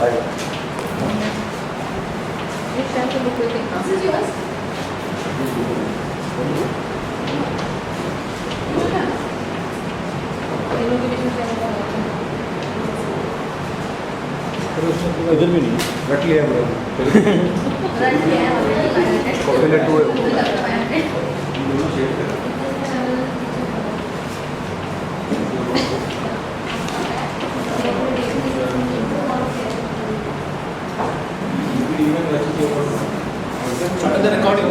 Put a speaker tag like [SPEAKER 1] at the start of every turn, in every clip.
[SPEAKER 1] You share the book with me. This is yours?
[SPEAKER 2] इधर भी नहीं
[SPEAKER 3] रख लिया ब्रो पहले to
[SPEAKER 4] the recording.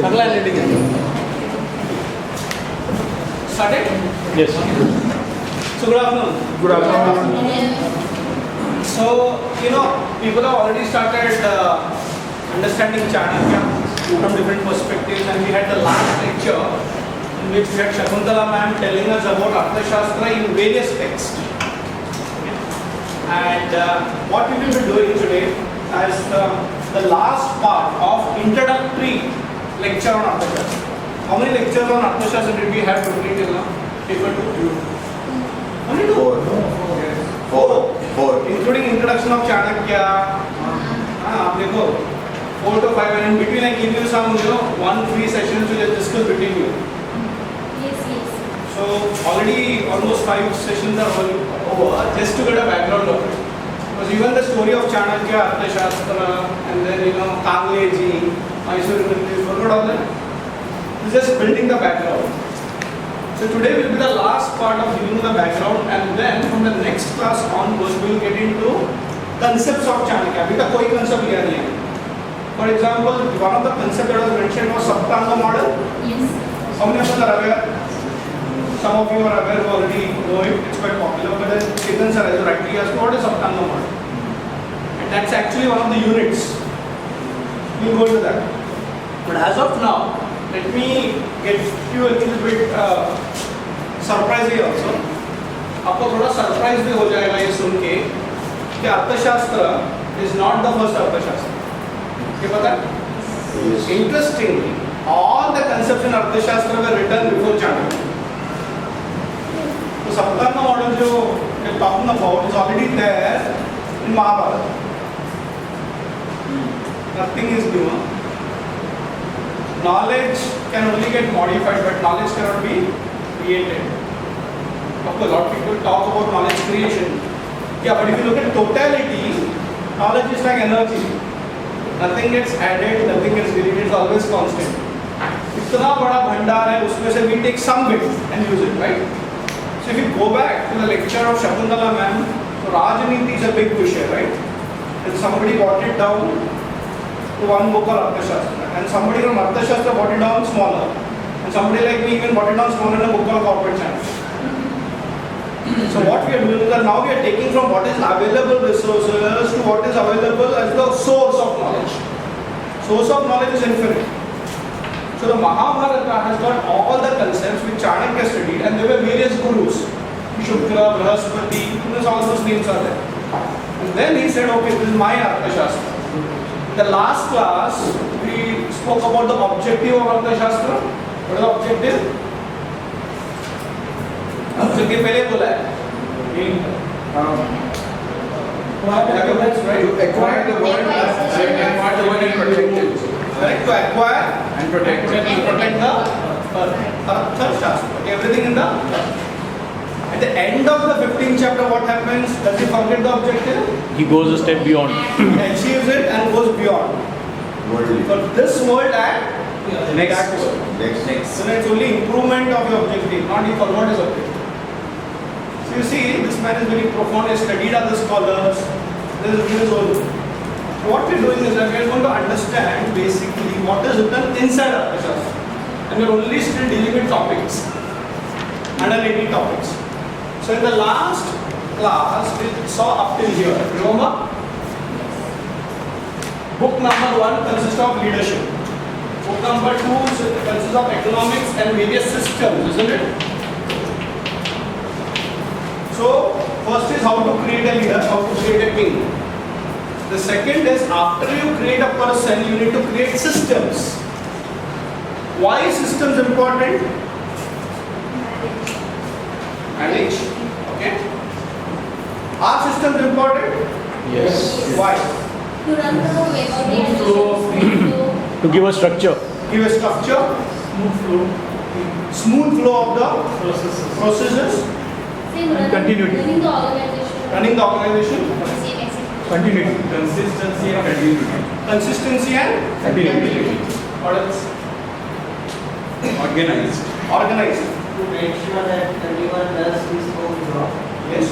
[SPEAKER 4] Agla ending. Started?
[SPEAKER 2] Yes.
[SPEAKER 4] So good afternoon.
[SPEAKER 3] Good afternoon
[SPEAKER 4] So people have already started understanding Chanakya from different perspectives, and we had the last lecture in which we had Shakuntala ma'am telling us about Arthashastra in various texts. And what we will be doing today as the last part of introductory lecture on Arthashastra. How many lectures on Arthashastra did we have totally till now? Paper 2? How many? Four. Including introduction of Chanakya. आप देखो 4 to 5, and in between I give you some 1-3 sessions to just discuss between you.
[SPEAKER 1] Yes.
[SPEAKER 4] So already almost 5 sessions are over just to get a background of it. Because even the story of Chanakya, Arthashastra, and then Kangleji, Mysore, you forgot all that? It's just building the background. So today will be the last part of giving you the background, and then from the next class onwards we will get into concepts of Chanakya. अभी तक कोई concept लिया नहीं है. For example, one of the concepts that was mentioned was Saptanga model.
[SPEAKER 1] Yes.
[SPEAKER 4] How many of us are aware? Some of you are aware, who already know it. It's quite popular. But then Chetan sir has rightly asked, what is Saptanga model? And that's actually one of the units. We'll go into that. But as of now, let me get you a little bit surprising also. आपको थोड़ा surprise भी हो जाएगा ये सुन के कि अर्थशास्त्र is not the first अर्थशास्त्र. क्या पता है? Interestingly, all the concepts in अर्थशास्त्र were written before Chanakya. So Saptanga model जो we're talking about is already there in Mahabharata. Nothing is new. Knowledge can only get modified, but knowledge cannot be created. Of course, a lot of people talk about knowledge creation. Yeah, but if you look at totality, knowledge is like energy. Nothing gets added, nothing gets deleted, it's always constant. इतना बड़ा भंडार है, उसमें से we take some bit and use it, right? So if you go back to the lecture of Shakuntala ma'am, so Rajniti is a big vision, right? And somebody got it down to one book of Arthashastra, and somebody from Arthashastra got it down smaller, and somebody like me even got it down smaller in a book called Corporate Science. So what we are doing is that now we are taking from what is available resources to what is available as the source of knowledge. Source of knowledge is infinite. So the Mahabharata has got all the concepts which Chanakya studied, and there were various gurus. Shukra, Brahaspati, all those names are there. And then he said, okay, this is my Arthashastra. In the last class, we spoke about the objective of Arthashastra. What is the objective? Objective पहले बोला है. Right?
[SPEAKER 3] You acquire the world and protect it.
[SPEAKER 4] Correct, to acquire
[SPEAKER 3] And protect it.
[SPEAKER 4] and protect the Arthashastra. Everything in the. At the end of the 15th chapter, what happens? Does he forget the objective?
[SPEAKER 2] He goes a step beyond.
[SPEAKER 4] He achieves it and goes beyond.
[SPEAKER 3] Worldly.
[SPEAKER 4] For this world and
[SPEAKER 2] Next.
[SPEAKER 4] that world.
[SPEAKER 3] Next.
[SPEAKER 4] So it's only improvement of your objective, not he forgot his objective. So you see, this man is very profound. He studied other scholars. This is his own. So what we're doing is that we are going to understand basically what is written inside Arthashastra. And we're only still dealing with topics. 180 topics. So in the last class, we saw up till here. Remember? Book number 1 consists of leadership. Book number 2 consists of economics and various systems, isn't it? So, first is how to create a leader, how to create a king. The second is after you create a person, you need to create systems. Why is systems important? Manage. Okay. Are systems important? Why?
[SPEAKER 1] To run the organization,
[SPEAKER 2] To give a structure.
[SPEAKER 4] Give a structure, smooth flow of the processes,
[SPEAKER 1] same
[SPEAKER 2] Continuity.
[SPEAKER 1] running the organization,
[SPEAKER 4] running the organization,
[SPEAKER 1] same execution.
[SPEAKER 2] Continuity.
[SPEAKER 3] Consistency and continuity.
[SPEAKER 4] consistency and
[SPEAKER 2] Continuity.
[SPEAKER 4] what else?
[SPEAKER 3] Organized.
[SPEAKER 4] Organized.
[SPEAKER 5] To make sure that everyone does his own job,
[SPEAKER 4] Yes.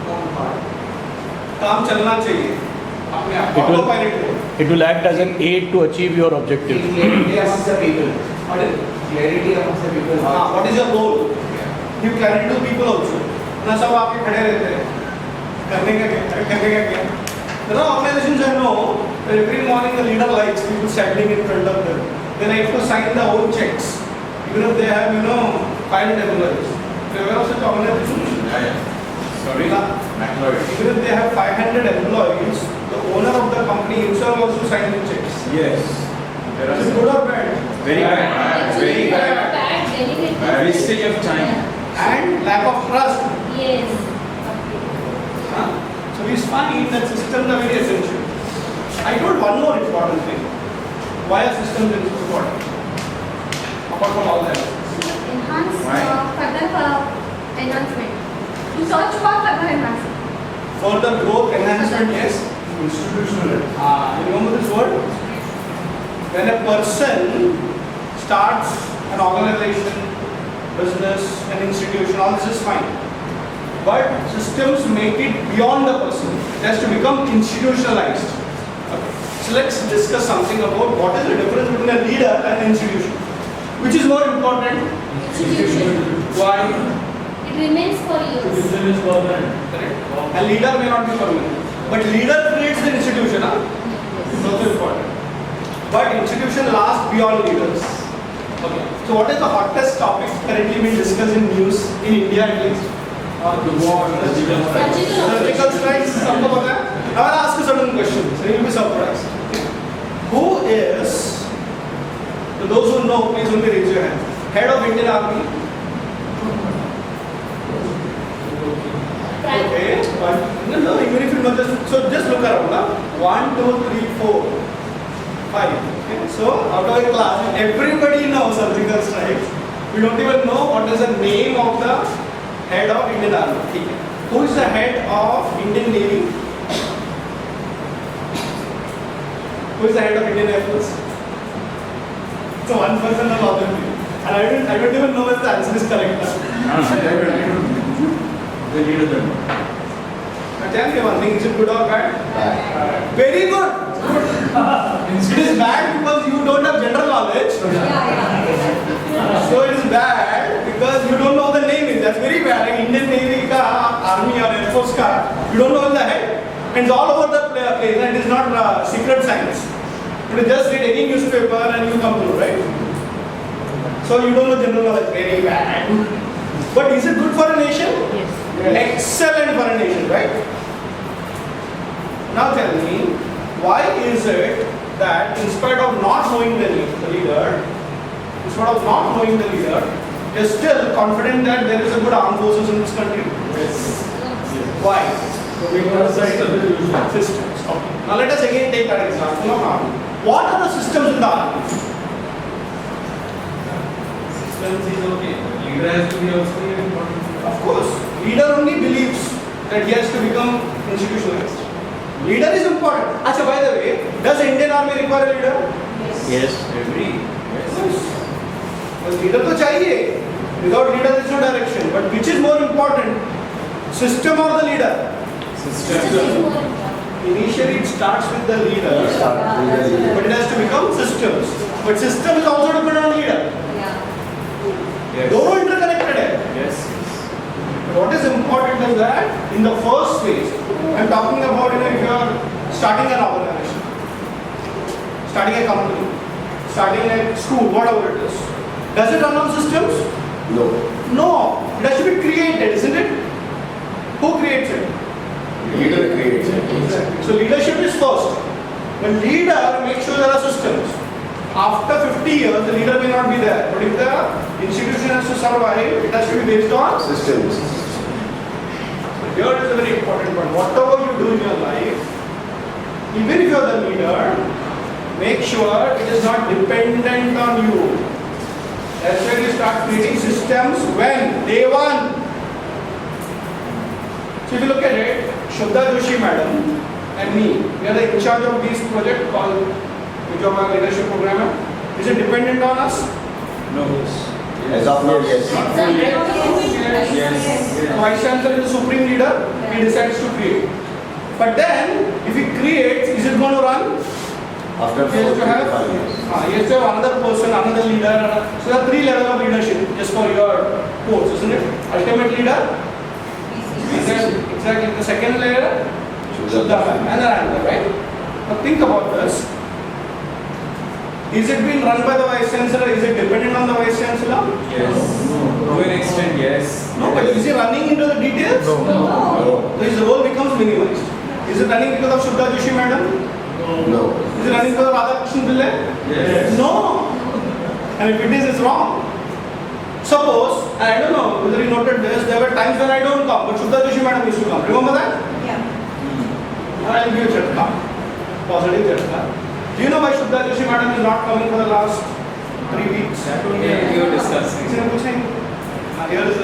[SPEAKER 5] own part.
[SPEAKER 4] काम चलना चाहिए अपने आप
[SPEAKER 2] It will-
[SPEAKER 4] autopilot पे
[SPEAKER 2] It will act as an aid to achieve your objective.
[SPEAKER 5] Clarity amongst the people.
[SPEAKER 4] Pardon?
[SPEAKER 5] Clarity amongst the people.
[SPEAKER 4] what is your goal? Give clarity to people also. ना सब आपके खड़े रहते हैं करने का क्या There are organizations I know where every morning the leader likes people standing in front of them. They like to sign their own checks, even if they have 500 employees. You aware of such organizations?
[SPEAKER 3] Sorry? McLeod.
[SPEAKER 4] Even if they have 500 employees, the owner of the company himself also signs the checks.
[SPEAKER 3] Yes. There are
[SPEAKER 4] Is it good or bad?
[SPEAKER 3] very bad.
[SPEAKER 1] Actually,
[SPEAKER 3] Very bad.
[SPEAKER 1] bad, delicate.
[SPEAKER 3] Wastage of time.
[SPEAKER 4] And lack of trust.
[SPEAKER 1] Yes.
[SPEAKER 4] Huh? So we find that systems are very essential. I told one more important thing. Why are systems important? Apart from all that.
[SPEAKER 1] Enhance
[SPEAKER 3] Why?
[SPEAKER 1] further enhancement. To search for further enhancement.
[SPEAKER 4] Further growth, enhancement, yes.
[SPEAKER 3] Institutional.
[SPEAKER 4] You remember this word? When a person starts an organization, business, an institution, all this is fine. But systems make it beyond the person. It has to become institutionalized. Okay. So let's discuss something about what is the difference between a leader and an institution. Which is more important?
[SPEAKER 1] Institution.
[SPEAKER 4] Why?
[SPEAKER 1] It remains for years.
[SPEAKER 4] Correct. A leader may not be permanent. But leader creates the institution. Huh? It's also important. But institution lasts beyond leaders. Okay. So what is the hottest topic currently being discussed in news in India at least?
[SPEAKER 3] The war, surgical strikes.
[SPEAKER 4] Surgical strikes. सबको पता है? Now I'll ask you certain questions. So you'll be surprised. Who is? So those who know, please only raise your hand. Head of Indian Army. Okay. No, even if you know this, so just look around. Huh? 1, 2, 3, 4, 5. Okay. So out of a class, everybody knows surgical strikes. We don't even know what is the name of the head of Indian Army. Okay. Who is the head of Indian Navy? Who is the head of Indian Air Force? So one person has all of you. And I don't even know if the answer is correct.
[SPEAKER 3] The leader then.
[SPEAKER 4] I tell you one thing, is it good or bad? Very good. It is bad because you don't have general knowledge. So it is bad because you don't know the name. That's very bad. Like Indian Navy ka, Army or Air Force ka, you don't know the head. And it's all over the place and it is not secret science. You just read any newspaper and you come to know, right? So you don't know general knowledge. Very bad. But is it good for a nation?
[SPEAKER 1] Yes.
[SPEAKER 4] Excellent for a nation, right? Now tell me, why is it that in spite of not knowing the leader, you're still confident that there is a good armed forces in this country?
[SPEAKER 3] Yes.
[SPEAKER 4] Why?
[SPEAKER 3] Because
[SPEAKER 4] Systems. Okay. Now let us again take that example of army. What are the systems in the army?
[SPEAKER 3] Systems is okay. Leader has to be also important.
[SPEAKER 4] Of course, leader only believes that he has to become institutionalized. Leader is important. Acha, by the way, does Indian Army require a leader?
[SPEAKER 2] Yes.
[SPEAKER 3] Every.
[SPEAKER 4] Yes. But leader तो चाहिए. Without leader there is no direction. But which is more important? System or the leader?
[SPEAKER 3] System.
[SPEAKER 4] Initially it starts with the leader, but it has to become systems. But system is also dependent on leader.
[SPEAKER 3] Yes.
[SPEAKER 4] दोनों interconnected है.
[SPEAKER 3] Yes.
[SPEAKER 4] What is important is that in the first phase, I'm talking about if you are starting an organization, starting a company, starting a school, whatever it is. Does it run on systems?
[SPEAKER 3] No.
[SPEAKER 4] No. It has to be created, isn't it? Who creates it?
[SPEAKER 3] Leader creates it.
[SPEAKER 4] So leadership is first. The leader makes sure there are systems. After 50 years, the leader may not be there. But if the institution has to survive, it has to be based on
[SPEAKER 3] Systems.
[SPEAKER 4] Here is a very important point. Whatever you do in your life, even if you are the leader, make sure it is not dependent on you. That's when you start creating systems when day one. So if you look at it, Shraddha Joshi madam and me, we are the in charge of this project called Vijoma Leadership Program. Is it dependent on us?
[SPEAKER 2] No.
[SPEAKER 3] As of now, yes.
[SPEAKER 4] Vice Chancellor is the supreme leader, he decides to create. But then, if he creates, is it going to run?
[SPEAKER 3] After
[SPEAKER 4] He has to have,
[SPEAKER 3] 5 years.
[SPEAKER 4] he has to have another person, another leader. So there are 3 levels of leadership, just for your course, isn't it? Ultimate leader, exactly. The second layer, Shuddha, and another, right? Now think about this. Is it being run by the Vice Chancellor? Is it dependent on the Vice Chancellor?
[SPEAKER 6] Yes. To an extent, yes.
[SPEAKER 4] No, but is he running into the details?
[SPEAKER 3] No.
[SPEAKER 4] So his role becomes minimized. Is it running because of Shraddha Joshi madam?
[SPEAKER 3] No.
[SPEAKER 4] Is it running because of Radhakrishnan Pillai?
[SPEAKER 6] Yes.
[SPEAKER 4] No. And if it is, it's wrong. Suppose, and I don't know whether you noted this, there were times when I don't come, but Shraddha Joshi madam used to come. Remember that?
[SPEAKER 1] Yeah.
[SPEAKER 4] I'll give you a chatka. Positive chatka. Do you know why Shraddha Joshi madam is not coming for the last 3 weeks?
[SPEAKER 6] That only you were discussing.
[SPEAKER 4] Here is the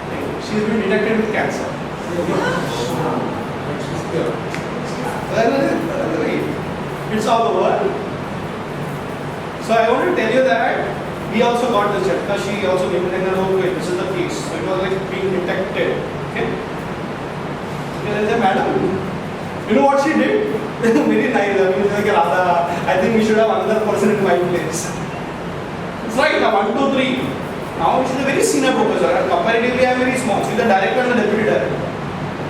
[SPEAKER 4] thing. She's been detected with cancer. It's all over. So I want to tell you that we also got the chatka. She also gave me like, okay, this is the case. So it was like being detected. Okay. There is a madam. You know what she did? Very nice. I mean, like Radha, I think we should have another person in my place. It's like 1, 2, 3. Now she's a very senior professor. And comparatively, I am very small. She's the director and the deputy director.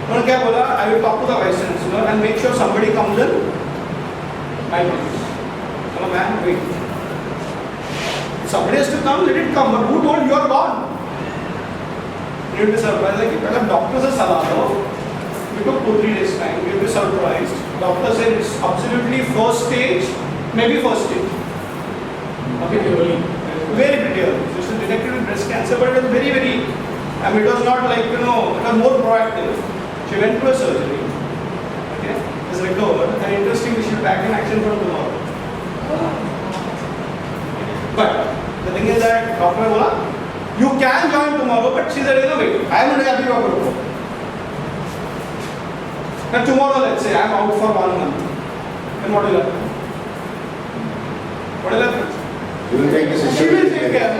[SPEAKER 4] उन्होंने क्या बोला? I will talk to the vice chancellor and make sure somebody comes in my place. Hello, man, wait. If somebody has to come, let it come. But who told you are gone? You will be surprised. Like, if doctor से सलाह दो, we took 2-3 days time. You will be surprised. Doctor said it's absolutely first stage, maybe first stage. Okay, very pretty early. So she was detected with breast cancer, but it was very, very. I mean, it was not like it was more proactive. She went through a surgery. Okay, is recovered. And interestingly, she will back in action from tomorrow. But the thing is that doctor bola, you can join tomorrow, but she said, wait, I am not happy about it. Now tomorrow, let's say I am out for 1 month. Then what will happen? What will happen?
[SPEAKER 3] You will take this
[SPEAKER 4] She will take care.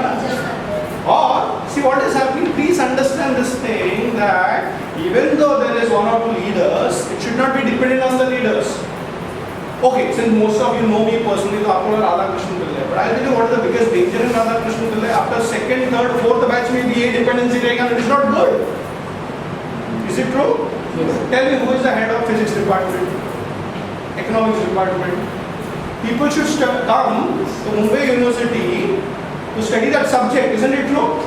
[SPEAKER 4] Or, see what is happening, please understand this thing that even though there is 1 or 2 leaders, it should not be dependent on the leaders. Okay, since most of you know me personally, so you know Radhakrishnan Pillai. But I'll tell you what is the biggest danger in Radhakrishnan Pillai. After 2nd, 3rd, 4th batch में भी ये dependency रहेगा, and it is not good. Is it true? Yes. Tell me who is the head of physics department, economics department. People should come to Mumbai University to study that subject, isn't it true?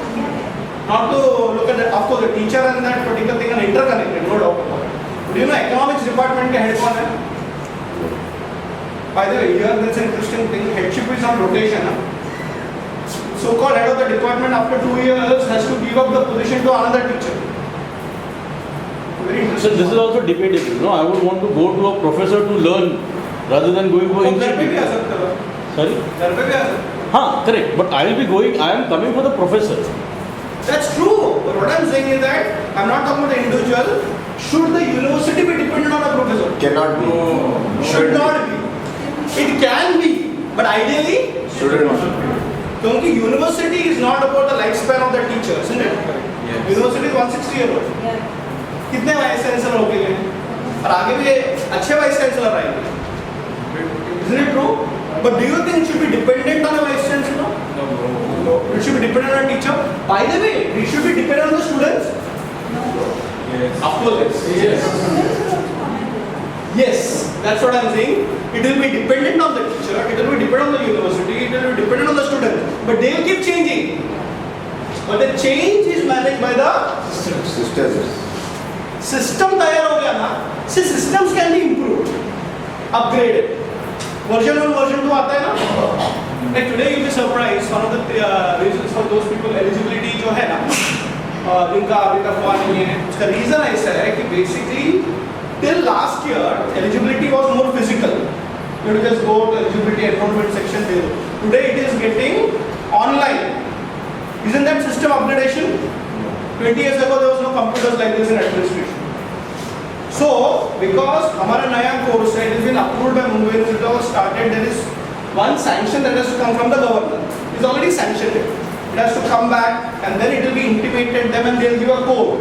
[SPEAKER 4] Not to look at that. Of course, the teacher and that particular thing are interconnected, no doubt about it. But do you know economics department के head कौन है? By the way, here there is an interesting thing. Headship is on rotation. So-called head of the department after 2 years has to give up the position to another teacher. Very
[SPEAKER 2] So
[SPEAKER 4] interesting.
[SPEAKER 2] this is also debatable. No, I would want to go to a professor to learn rather than going for
[SPEAKER 4] घर पे भी आ
[SPEAKER 2] institute.
[SPEAKER 4] सकता है.
[SPEAKER 2] Sorry?
[SPEAKER 4] घर पे भी आ सकता है.
[SPEAKER 2] हाँ, correct. But I will be going. I am coming for the professor.
[SPEAKER 4] That's true. But what I am saying is that I am not talking about the individual. Should the university be dependent on a professor?
[SPEAKER 3] cannot be.
[SPEAKER 4] Should not be. It can be, but ideally,
[SPEAKER 3] Shouldn't be.
[SPEAKER 4] क्योंकि university is not about the lifespan of the teacher, isn't it?
[SPEAKER 6] Yes.
[SPEAKER 4] University is 160 years old. कितने vice chancellor हो गए हैं? और आगे भी अच्छे vice chancellor आएंगे. Isn't it true? But do you think it should be dependent on a vice chancellor?
[SPEAKER 6] No.
[SPEAKER 4] It should be dependent on a teacher. By the way, it should be dependent on the students.
[SPEAKER 6] Yes.
[SPEAKER 4] Of course, yes. Yes, that's what I'm saying. It will be dependent on the teacher, it will be dependent on the university, it will be dependent on the student. But they will keep changing. But the change is managed by the
[SPEAKER 3] Sisters.
[SPEAKER 4] system. तैयार हो गया ना? See, systems can be improved, upgraded. Version 1, version 2 आता है ना? Like today you'll be surprised. One of the reasons for those people eligibility जो है ना, जिनका अभी तक हुआ नहीं है, उसका reason ऐसा है कि basically Till last year, eligibility was more physical. You had to just go to eligibility enrollment section there. Today it is getting online. Isn't that system upgradation? 20 years ago there was no computers like this in administration. So, because हमारा नया course it has been approved by Mumbai University, it was started. There is one sanction that has to come from the governor. It's already sanctioned it. It has to come back and then it will be intimated them and they will give a code.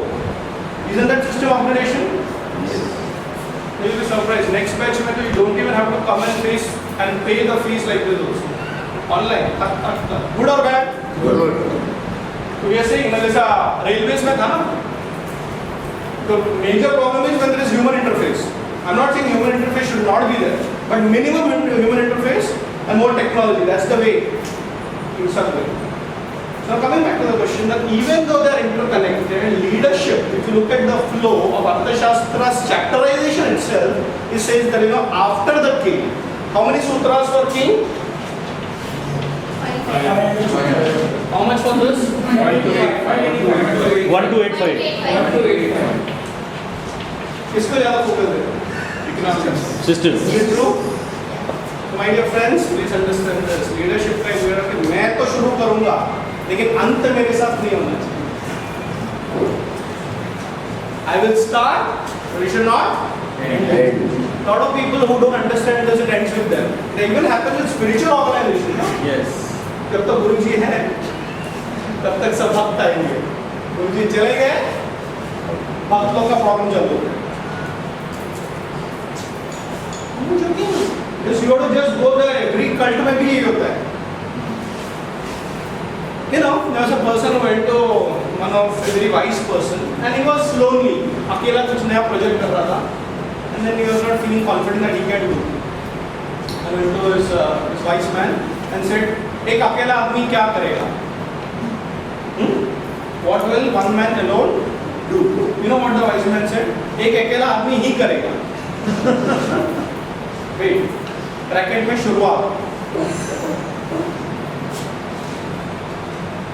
[SPEAKER 4] Isn't that system upgradation? You will be surprised. Next batch में तो you don't even have to come and face and pay the fees like this also. Online. Good or bad?
[SPEAKER 3] Good.
[SPEAKER 4] So we are saying ना जैसा railways में था ना. The major problem is when there is human interface. I'm not saying human interface should not be there, but minimum human interface and more technology. That's the way. In some way. Now coming back to the question that even though they are interconnected, leadership, if you look at the flow of Arthashastra's chapterization itself, it says that after the king, how many sutras for king? How much for this?
[SPEAKER 2] 1285.
[SPEAKER 4] किसको ज़्यादा focus है?
[SPEAKER 2] System.
[SPEAKER 4] Is it true? So my dear friends, please understand this. Leadership का ये कि मैं तो शुरू करूँगा, लेकिन अंत मेरे साथ नहीं होना चाहिए. I will start, but it should not end. Lot of people who don't understand this, it ends with them. It even happens with spiritual organization. No?
[SPEAKER 6] Yes.
[SPEAKER 4] जब तक गुरुजी है, तब तक सब भक्त आएंगे. गुरुजी चले गए, भक्तों का प्रॉब्लम चालू है. Because you have to just go there. Every cult में भी यही होता है. You know, there was a person who went to one of a very wise person, and he was lonely. अकेला कुछ नया प्रोजेक्ट कर रहा था, and then he was not feeling confident that he can do. And went to his wise man and said, एक अकेला आदमी क्या करेगा? What will one man alone do? You know what the wise man said? एक अकेला आदमी ही करेगा. Wait, bracket में शुरुआत.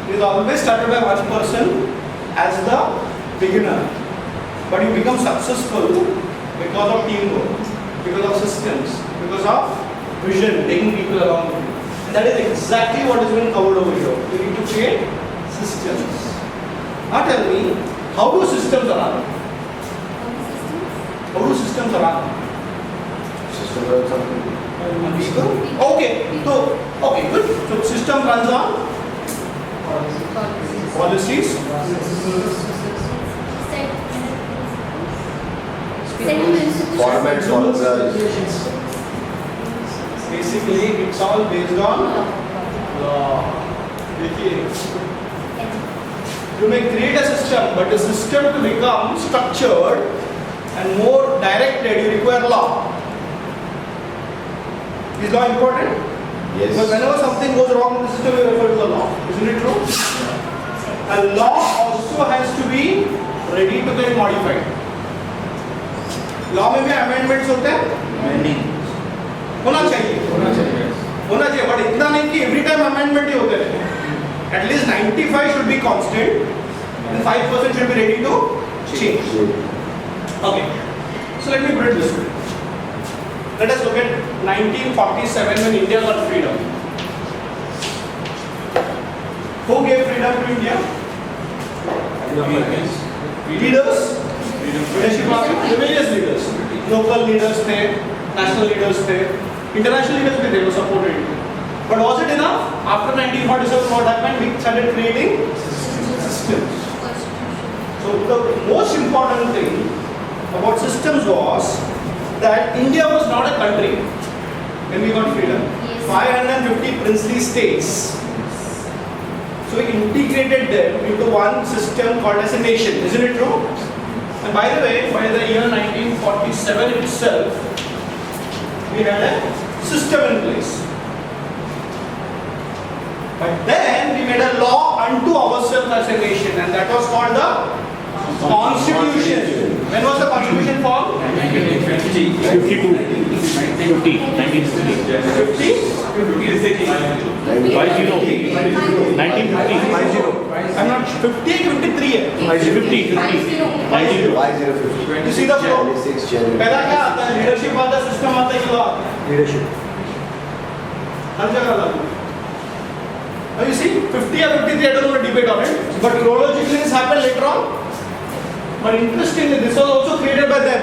[SPEAKER 4] It is always started by one person as the beginner, but you become successful because of teamwork, because of systems, because of vision, taking people along with you. And that is exactly what has been covered over here. You need to create systems. Now tell me, how do systems run? How do systems run?
[SPEAKER 3] System runs on
[SPEAKER 4] People? Okay, so okay, good. So system runs on policies.
[SPEAKER 3] formats, formulas.
[SPEAKER 4] Basically, it's all based on law. देखिए, you may create a system, but a system to become structured and more directed, you require law. Is law important?
[SPEAKER 3] Yes.
[SPEAKER 4] Because whenever something goes wrong in the system, you refer to the law. Isn't it true? And law also has to be ready to get modified. Law में भी amendments होते हैं? होना चाहिए, but इतना नहीं कि every time amendment ही होते रहे. At least 95 should be constant, and 5% should be ready to change. Okay, so let me put it this way. Let us look at 1947 when India got freedom. Who gave freedom to India? Leaders. Leadership of the various leaders. Local leaders थे, national leaders थे, international leaders भी थे, वो supported it. But was it enough? After 1947, what happened? We started creating systems. So the most important thing about systems was that India was not a country when we got freedom.
[SPEAKER 1] Yes.
[SPEAKER 4] 550 princely states. So we integrated them into one system called as a nation. Isn't it true? And by the way, by the year 1947 itself, we had a system in place. But then we made a law unto ourselves as a nation, and that was called the Constitution. When was the Constitution formed?
[SPEAKER 2] 52. 50. 1950. 1950.
[SPEAKER 4] I'm not 50 53 है.
[SPEAKER 2] 50.
[SPEAKER 7] 50.
[SPEAKER 4] You see the flow?
[SPEAKER 7] 26 January.
[SPEAKER 4] पहला क्या आता है? Leadership आता है, system आता है, कि आता है?
[SPEAKER 7] Leadership.
[SPEAKER 4] हर जगह लागू. Now you see, 50 or 53, I don't want to debate on it, but chronologically this happened later on. But interestingly, this was also created by them.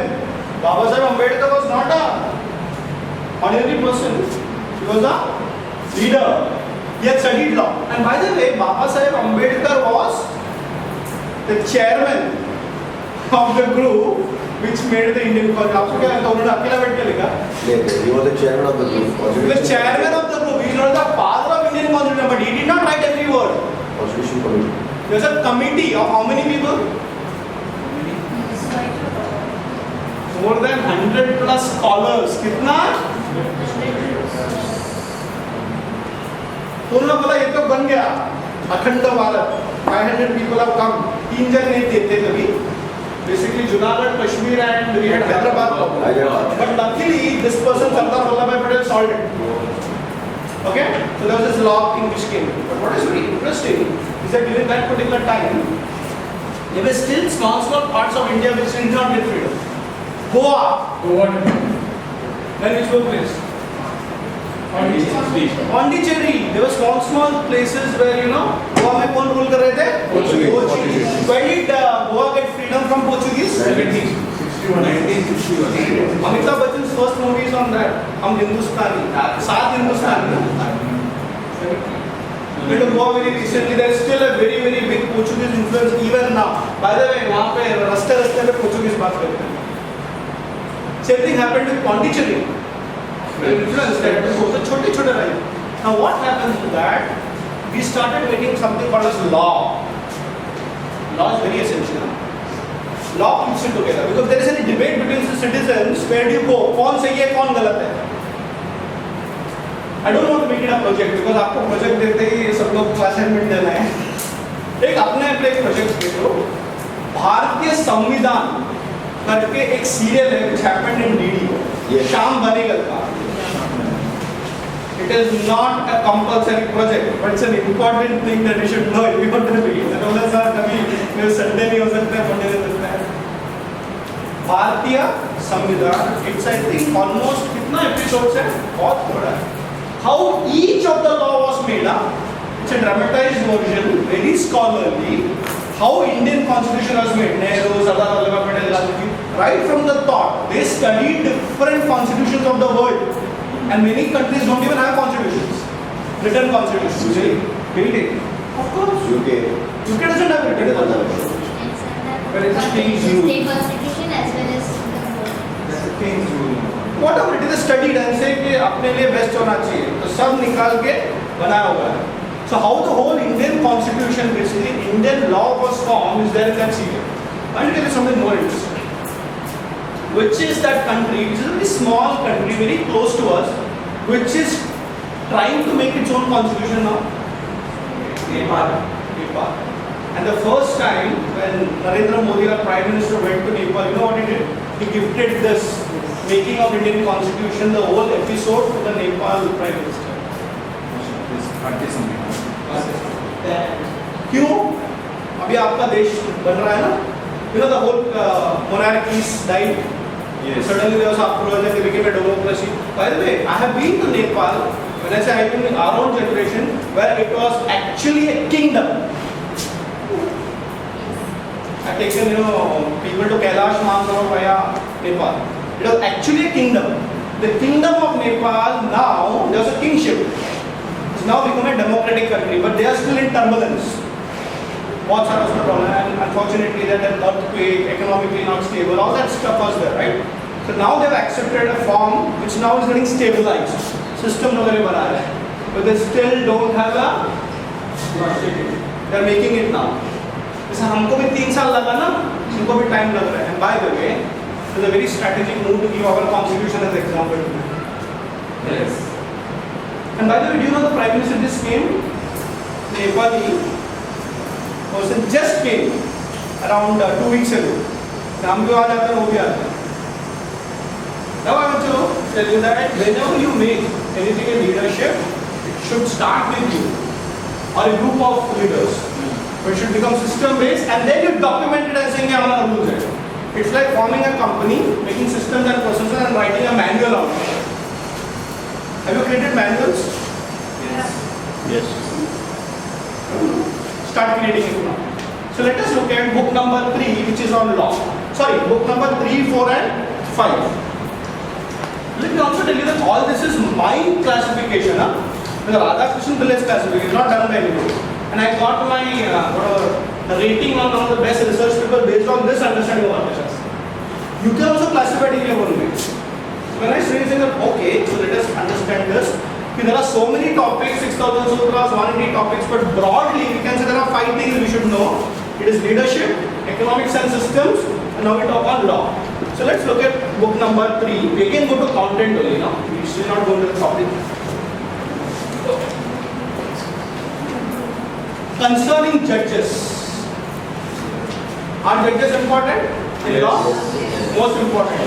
[SPEAKER 4] Baba Saheb Ambedkar was not a ordinary person. He was a leader. He had studied law. And by the way, Baba Saheb Ambedkar was the chairman of the group which made the Indian Constitution. आपको क्या लगता है उन्होंने अकेला बैठ के लिखा?
[SPEAKER 7] He was the chairman of the group.
[SPEAKER 4] He was chairman of the group. He is not the father of Indian Constitution, but he did not write every word.
[SPEAKER 7] Constitution Committee.
[SPEAKER 4] There was a committee of how many people? More than 100 plus scholars. कितना? तो उन्होंने बोला ये तो बन गया अखंड Bharat. 500 people have come. 3 जन नहीं देते कभी. Basically Junagadh, Kashmir and we had Hyderabad. But luckily this person Sardar Vallabhbhai Patel solved it. Okay? So there was this law in which came. But what is very interesting is that during that particular time there were still small parts of India which did not get freedom. Goa. Then which were placed? Pondicherry. There were small places where Goa में कौन rule कर रहे थे? Portuguese. Why did Goa get freedom from Portuguese?
[SPEAKER 6] 1961.
[SPEAKER 4] Amitabh Bachchan's first movie is on that. हम हिंदुस्तानी. सात हिंदुस्तानी. Went to Goa very recently. There is still a very big Portuguese influence even now. By the way, वहाँ पे रास्ते में Portuguese बात करते हैं. Same thing happened with Pondicherry. The influence that was a छोटे राज्य. Now what happens to that? We started making something called as law. Law is very essential. Law keeps it together because there is any debate between the citizens. Where do you go? कौन सही है कौन गलत है? I don't want to make it a project because आपको project देते ही सब लोग को assignment देना है. एक अपने एक project दे दो. भारतीय संविधान करके एक सीरियल है which happened in DD. शाम बनेगा का. It is not a compulsory project, but it's an important thing that we should know if we want to be. अगर सर कभी मेरे संडे नहीं हो सकता है, मंडे नहीं हो सकता है. भारतीय संविधान, it's I think almost कितना episodes है, बहुत बड़ा है. How each of the law was made up, it's a dramatized version, very scholarly. How Indian Constitution was made, Nehru, Sardar Vallabhbhai Patel, Gandhi, right from the thought, they studied different constitutions of the world. And many countries don't even have constitutions, written constitutions. Building. Of course.
[SPEAKER 7] UK.
[SPEAKER 4] UK doesn't have written constitutions.
[SPEAKER 6] But it's a king's rule.
[SPEAKER 1] State constitution as well as the board.
[SPEAKER 6] That's the king's rule.
[SPEAKER 4] Whatever it is studied and say कि अपने लिए best होना चाहिए, तो सब निकाल के बनाया हुआ है. So how the whole Indian Constitution, basically Indian law was formed, is there in that serial. I'll tell you something more interesting. Which is that country, which is a very small country, very close to us, which is trying to make its own constitution now? Nepal. And the first time when Narendra Modi, our Prime Minister, went to Nepal, you know what he did? He gifted this making of Indian Constitution, the whole episode, to the Nepal Prime Minister. क्यों? अभी आपका देश बन रहा है ना? You know the whole monarchies died.
[SPEAKER 6] Yes.
[SPEAKER 4] Suddenly there was uproar that they became a democracy. By the way, I have been to Nepal. When I say I've been in our own generation, where it was actually a kingdom. I've taken people to Kailash Mansarovar via Nepal. It was actually a kingdom. The kingdom of Nepal now there's a kingship. It's now become a democratic country, but they are still in turbulence. बहुत सारा उसमें problem है, and unfortunately that earthquake, economically not stable, all that stuff was there, right? So now they've accepted a form which now is getting stabilized. System वगैरह बना रहे हैं, but they still don't have a. They're making it now. जैसे हमको भी 3 साल लगा ना, इनको भी टाइम लग रहा है. And by the way, it's a very strategic move to give our constitution as example.
[SPEAKER 6] Yes.
[SPEAKER 4] And by the way, do you know the Prime Minister just came? Nepali person just came around 2 weeks ago. हम भी आ जाते हैं, वो भी आते हैं. Now I want to tell you that whenever you make anything in leadership, it should start with you or a group of leaders. But it should become system-based and then you document it and saying, yeah, I'm going to rules it. It's like forming a company, making systems and processes and writing a manual on it. Have you created manuals?
[SPEAKER 2] Yes.
[SPEAKER 4] Start creating it now. So let us look at book number 3, which is on law. Sorry, book number 3, 4 and 5. Let me also tell you that all this is my classification. The Radhakrishnan Village classification, not done by anybody. And I got my rating on one of the best research people based on this understanding of organizations. You can also classify it in your own way. When I say that, okay, so let us understand this. There are so many topics, 6,000 sutras, 180 topics, but broadly we can say there are 5 things we should know. It is leadership, economics and systems, and now we talk on law. So let's look at book number 3. We again go to content only now. We still not go to the topic. Concerning judges. Are judges important in law? Most important.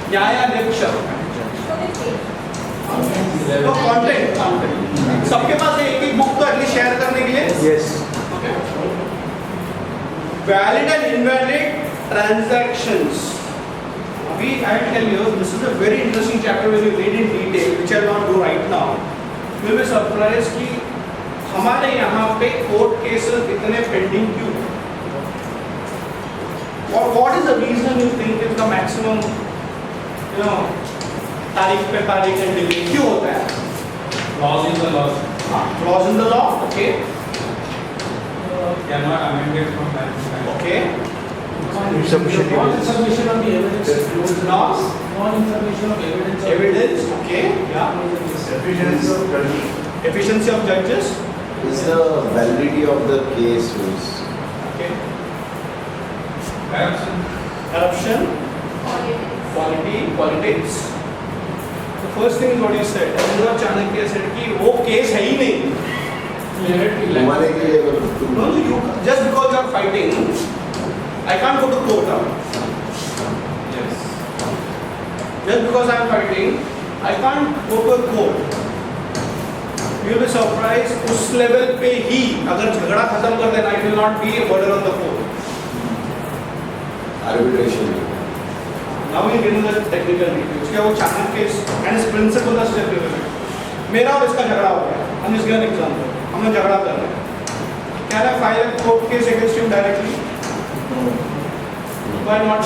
[SPEAKER 4] Nyayadhiksha. तो content सबके पास है एक book तो at least share करने के लिए
[SPEAKER 7] Yes.
[SPEAKER 4] Okay valid and invalid transactions अभी I tell you this is a very interesting chapter when you read in detail which I not do right now you will be surprise कि हमारे यहाँ पे court cases इतने pending क्यों और what is the reason you think is the maximum you know तारीख पे तारीख एंड डिले क्यों होता है
[SPEAKER 6] Clause in the law
[SPEAKER 4] clause in the law okay
[SPEAKER 6] cannot amended from time to time.
[SPEAKER 4] okay
[SPEAKER 7] Insufficient
[SPEAKER 8] Non-submission of the evidence.
[SPEAKER 4] Loss.
[SPEAKER 8] Non-submission of evidence.
[SPEAKER 4] evidence okay yeah
[SPEAKER 7] Efficiency of judges.
[SPEAKER 4] efficiency of judges
[SPEAKER 7] Is the validity of the case is
[SPEAKER 4] okay
[SPEAKER 6] Corruption.
[SPEAKER 4] corruption quality politics the first thing is what you said Chandra Chanakya said कि वो case है ही नहीं
[SPEAKER 7] हमारे के लिए अगर
[SPEAKER 4] no you just because you are fighting I can't go to court
[SPEAKER 6] Yes.
[SPEAKER 4] just because I am fighting I can't go to a court you will be surprised उस level पे ही अगर झगड़ा खत्म कर देना it will not be a burden on the court
[SPEAKER 7] arbitration.
[SPEAKER 4] now we get into the technical details क्या वो Chanakya and his principle was still relevant मेरा और इसका झगड़ा हो गया हम just give an example हमने झगड़ा कर रहे हैं can I file a court case against him directly why not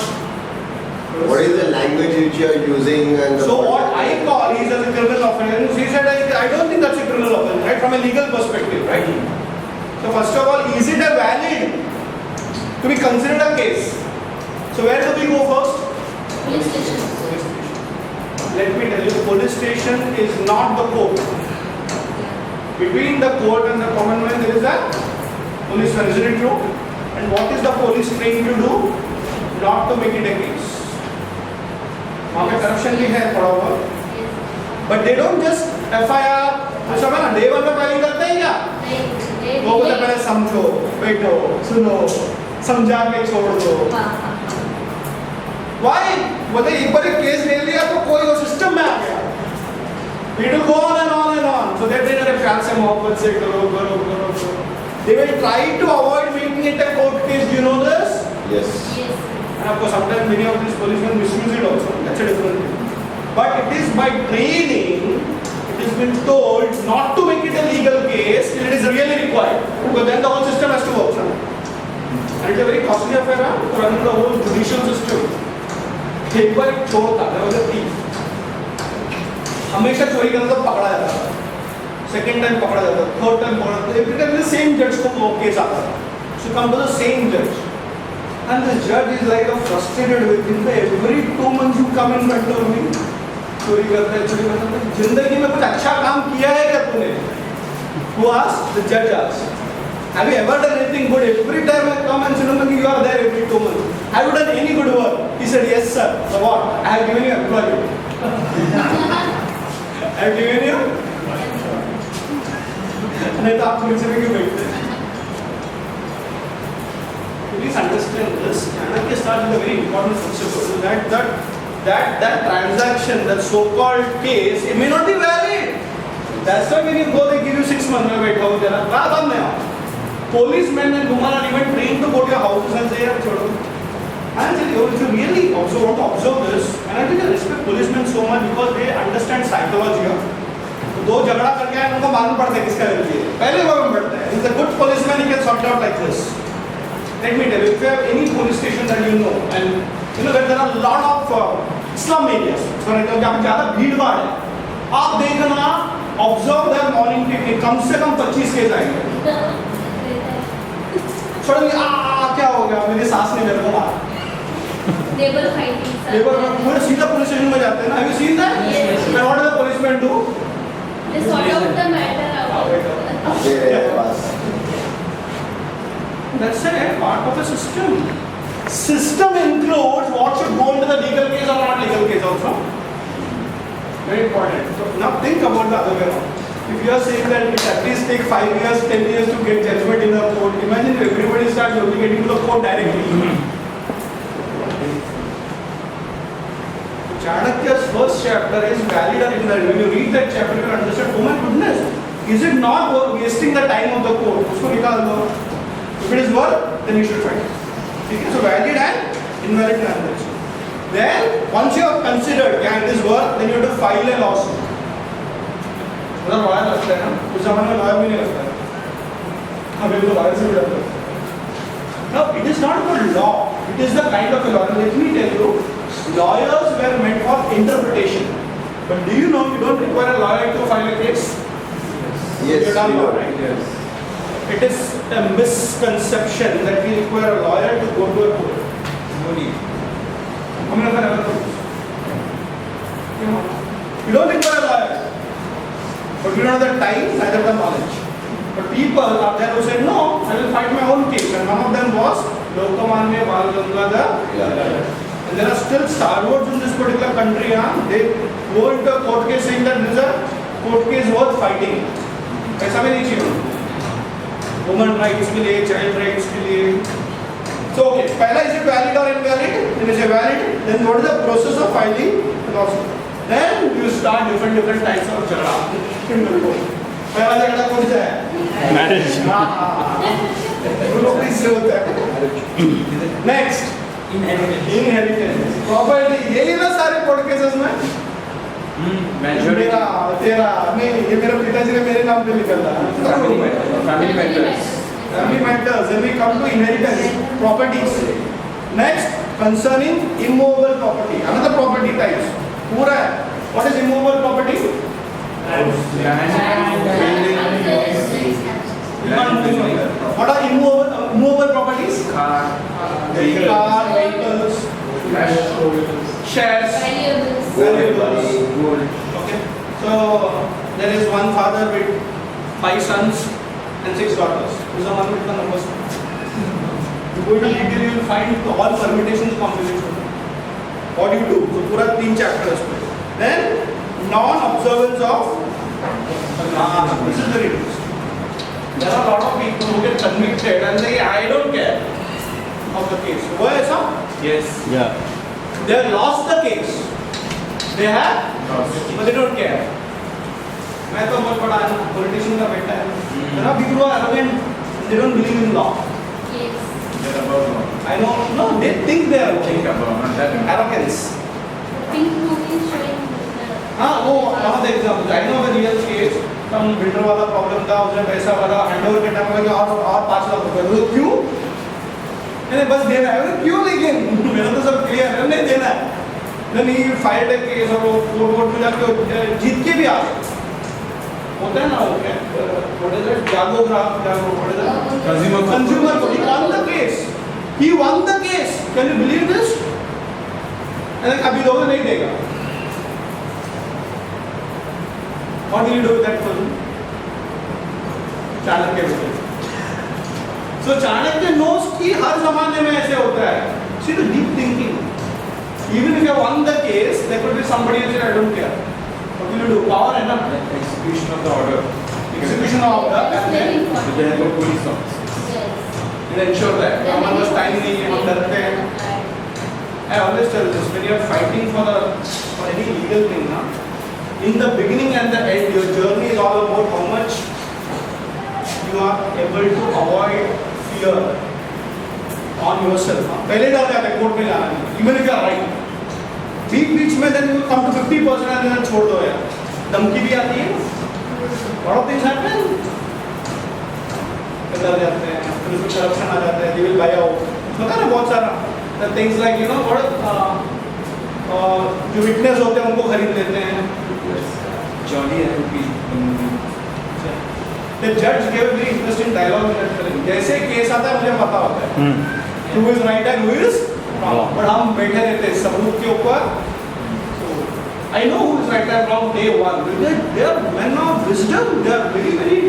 [SPEAKER 7] What is the language which you are using and the
[SPEAKER 4] so what I call is as a criminal offense he said I don't think that's a criminal offense right from a legal perspective right so first of all is it a valid to be considered a case so where do we go first
[SPEAKER 1] Police station.
[SPEAKER 4] police station let me tell you police station is not the court between the court and the common man there is a policeman isn't it true and what is the police trained to do not to make it a case वहाँ पे corruption भी है थोड़ा बहुत but they don't just FIR सब है ना day 1 में फाइलिंग करते हैं क्या वो बोलते पहले समझो बैठो सुनो समझा के छोड़ दो व्हाई बोलते एक बार केस ले लिया तो कोई वो सिस्टम में आ गया it will go on and on so that they अरे प्यार से मोहब्बत से करो करो करो करो they will try to avoid making it a court case you know this
[SPEAKER 7] yes.
[SPEAKER 4] and of course sometimes many of these policemen misuse it also that's a different thing but it is by training it has been told not to make it a legal case till it is really required because then the whole system has to work and it's a very costly affair to run the whole judicial system एक बार एक चोर था there was a thief हमेशा चोरी करने तो पकड़ा जाता था second time पकड़ा जाता था third time पकड़ा जाता था every time the same judge को वो केस आता था so come to the same judge and the judge is like a frustrated with him every 2 months you come in front of me चोरी करता है जिंदगी में कुछ अच्छा काम किया है क्या तूने who asked the judge asked have you ever done anything good every time I come and say you are there every 2 months have you done any good work he said yes sir so what I have given you employment I have given you नहीं तो आप police में क्यों बैठते हैं please understand this Chanakya starts with a very important principle that that transaction, that so-called case, it may not be valid. That's why when you go, they give you 6 months. Wait, how is it? Policemen and women are even trained to go to your houses and say, "Chodo." And I tell you, if you really also want to observe this, and I think I respect policemen so much because they understand psychology. तो दो झगड़ा करके आए उनको मालूम पड़ता है किसका गलती है, पहले मालूम पड़ता है. He's a good policeman, he can sort it out like this. Let me tell you, if you have any police station that you know, and you know that there are a lot of slum areas, for example, जहाँ ज़्यादा भीड़ भाड़ है, आप देखना, observe their morning picnic, कम से कम 25 case आएंगे. Suddenly, क्या हो गया? मेरी सास ने मेरे को मारा.
[SPEAKER 1] Neighbor fighting.
[SPEAKER 4] Neighbor, पूरे सीधा पुलिस स्टेशन में जाते हैं ना. Have you seen that?
[SPEAKER 1] Yes.
[SPEAKER 4] And what does the policeman do?
[SPEAKER 1] They sort out the matter out.
[SPEAKER 4] That's a part of a system. System includes what should go into the legal case or not legal case also. Very important. So now think about the other way around. If you are saying that it at least take 5 years, 10 years to get judgment in a court, imagine if everybody starts looking into the court directly. Chanakya's first chapter is valid or invalid. When you read that chapter, you understand, oh my goodness, is it not worth wasting the time of the court? Usko nikal do. If it is worth, then you should find it. Okay? So valid and invalid transaction. Then, once you have considered that it is worth, then you have to file a lawsuit. उधर lawyer लगता है ना, उस जमाने में lawyer भी नहीं लगता है. अभी तो लॉयर से भी लगता है. Now, it is not about law. It is the kind of a lawyer. Let me tell you, lawyers were meant for interpretation. But do you know you don't require a lawyer to file a case?
[SPEAKER 7] Yes,
[SPEAKER 4] You're done
[SPEAKER 7] we
[SPEAKER 4] law,
[SPEAKER 7] know.
[SPEAKER 4] right?
[SPEAKER 6] Yes.
[SPEAKER 4] It is a misconception that we require a lawyer to go to a court.
[SPEAKER 6] No need.
[SPEAKER 4] How many of you ever thought this? You don't require a lawyer. But you don't have the time, neither the knowledge. But people are there who say, no, I will fight my own case. And one of them was Lokmanya Bal Gangadhar. And there are still stalwarts in this particular country. They go into a court case saying that this is a court case worth fighting. ऐसा भी नहीं चाहिए. Women rights के लिए, child rights के लिए. So okay, पहला is it valid or invalid? Then is it valid? Then what is the process of filing the lawsuit? Then you start different types of झगड़ा. पहला झगड़ा कौन सा है?
[SPEAKER 2] Marriage.
[SPEAKER 4] दोनों किससे होता है? Next. Inheritance. Property. यही ना सारे court cases में. मेरा तेरा नहीं, ये मेरे पिताजी ने मेरे नाम पे लिखा था.
[SPEAKER 6] Family matters.
[SPEAKER 4] Family matters. Then we come to inheritance. Properties. Next, concerning immovable property. Another property types. पूरा है. What is immovable property? What are immovable properties? Car, vehicles, shares, valuables. Okay. So there is one father with 5 sons and 6 daughters. Who's the one with the numbers? You go to legal, you will find all permutations combinations. What do you do? So पूरा 3 chapters. Then non-observance of this is the reasons. There are a lot of people who get convicted and say, I don't care of the case. Why is that?
[SPEAKER 6] Yes.
[SPEAKER 2] Yeah.
[SPEAKER 4] They have lost the case. They have, but they don't care. मैं तो बहुत बड़ा politician का बेटा है. There are people who are arrogant. They don't believe in law.
[SPEAKER 6] They're about law.
[SPEAKER 4] I know. No, they think they are
[SPEAKER 6] Think about not that.
[SPEAKER 4] arrogance.
[SPEAKER 1] Pink movie showing
[SPEAKER 4] हाँ वो one of the examples. I know the real case. some builder वाला problem था, उसने पैसा वाला handover के time लगा और 5 लाख रुपए. तो क्यों? मैंने बस देना है. क्यों? लेकिन मेरा तो सब क्लियर है, नहीं देना है. नहीं फाइल टेक केस और वो कोर्ट में जाके जीत के भी आ गए. होता है ना वो क्या? What is it? जागोग्राफ what is it? Consumer court. He won the case. He won the case. Can you believe this? अभी दोगे नहीं देगा. What will you do with that person? Chanakya बोले. So चाणक्य knows कि हर जमाने में ऐसे होता है. See the deep thinking. Even if you have won the case, there could be somebody who says, I don't care. What will you do? Power है ना?
[SPEAKER 6] Execution of the order.
[SPEAKER 4] Execution of the
[SPEAKER 1] It's very
[SPEAKER 6] With
[SPEAKER 1] important.
[SPEAKER 6] the help of police officers.
[SPEAKER 1] Yes.
[SPEAKER 4] it ensure that हमारे पास time नहीं है, हम डरते हैं. I always tell this, when you are fighting for any legal thing, na, in the beginning and the end, your journey is all about how much you are able to avoid fear on yourself. पहले डर जाता है court में जाना नहीं, even if you are right. बीच में then you come to 50% and then छोड़ दो यार. धमकी भी आती है. Lot of things happen. डर जाते हैं, फिर उसमें corruption आ जाता है, they will buy out. पता है ना बहुत सारा. The things like you know what जो witness होते हैं उनको खरीद लेते हैं.
[SPEAKER 6] Johnny LP.
[SPEAKER 4] The judge gave a very interesting dialogue in that film. जैसे केस आता है मुझे पता होता है. Who is right and who is wrong. But हम बैठे रहते हैं सबूत के ऊपर. I know who is right and wrong day one. They are men of wisdom. They are very very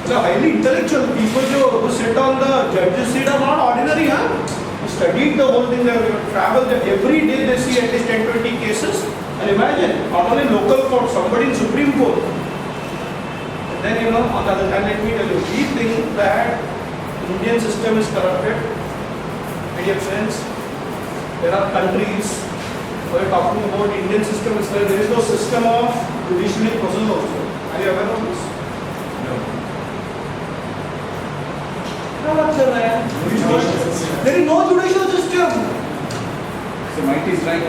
[SPEAKER 4] highly intellectual people who sit on the judge's seat are not ordinary, huh? Studied the whole thing. They have traveled every day. They see at least 10-20 cases. And imagine, not only local court, somebody in Supreme Court. And then you know, on the other hand, let me tell you, we think that Indian system is corrupted. My dear friends, there are countries where we are talking about Indian system is corrupted. There is no system of judiciary process also. Are you aware of this?
[SPEAKER 6] No.
[SPEAKER 4] There is no judicial system.
[SPEAKER 6] So might is right.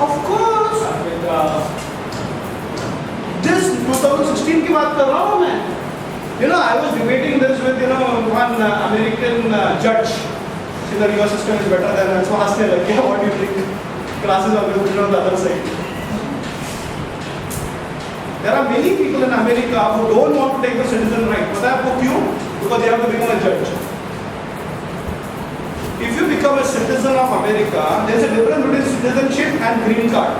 [SPEAKER 4] Of course. This 2016 की बात कर रहा हूँ मैं. You know, I was debating this with one American judge. See, the US system is better than that. So हंसने लग गया. What do you think? Classes are going on the other side. There are many people in America who don't want to take the citizen right. पता है आपको क्यों? Because they have to become a judge. If you become a citizen of America, there is a difference between citizenship and green card.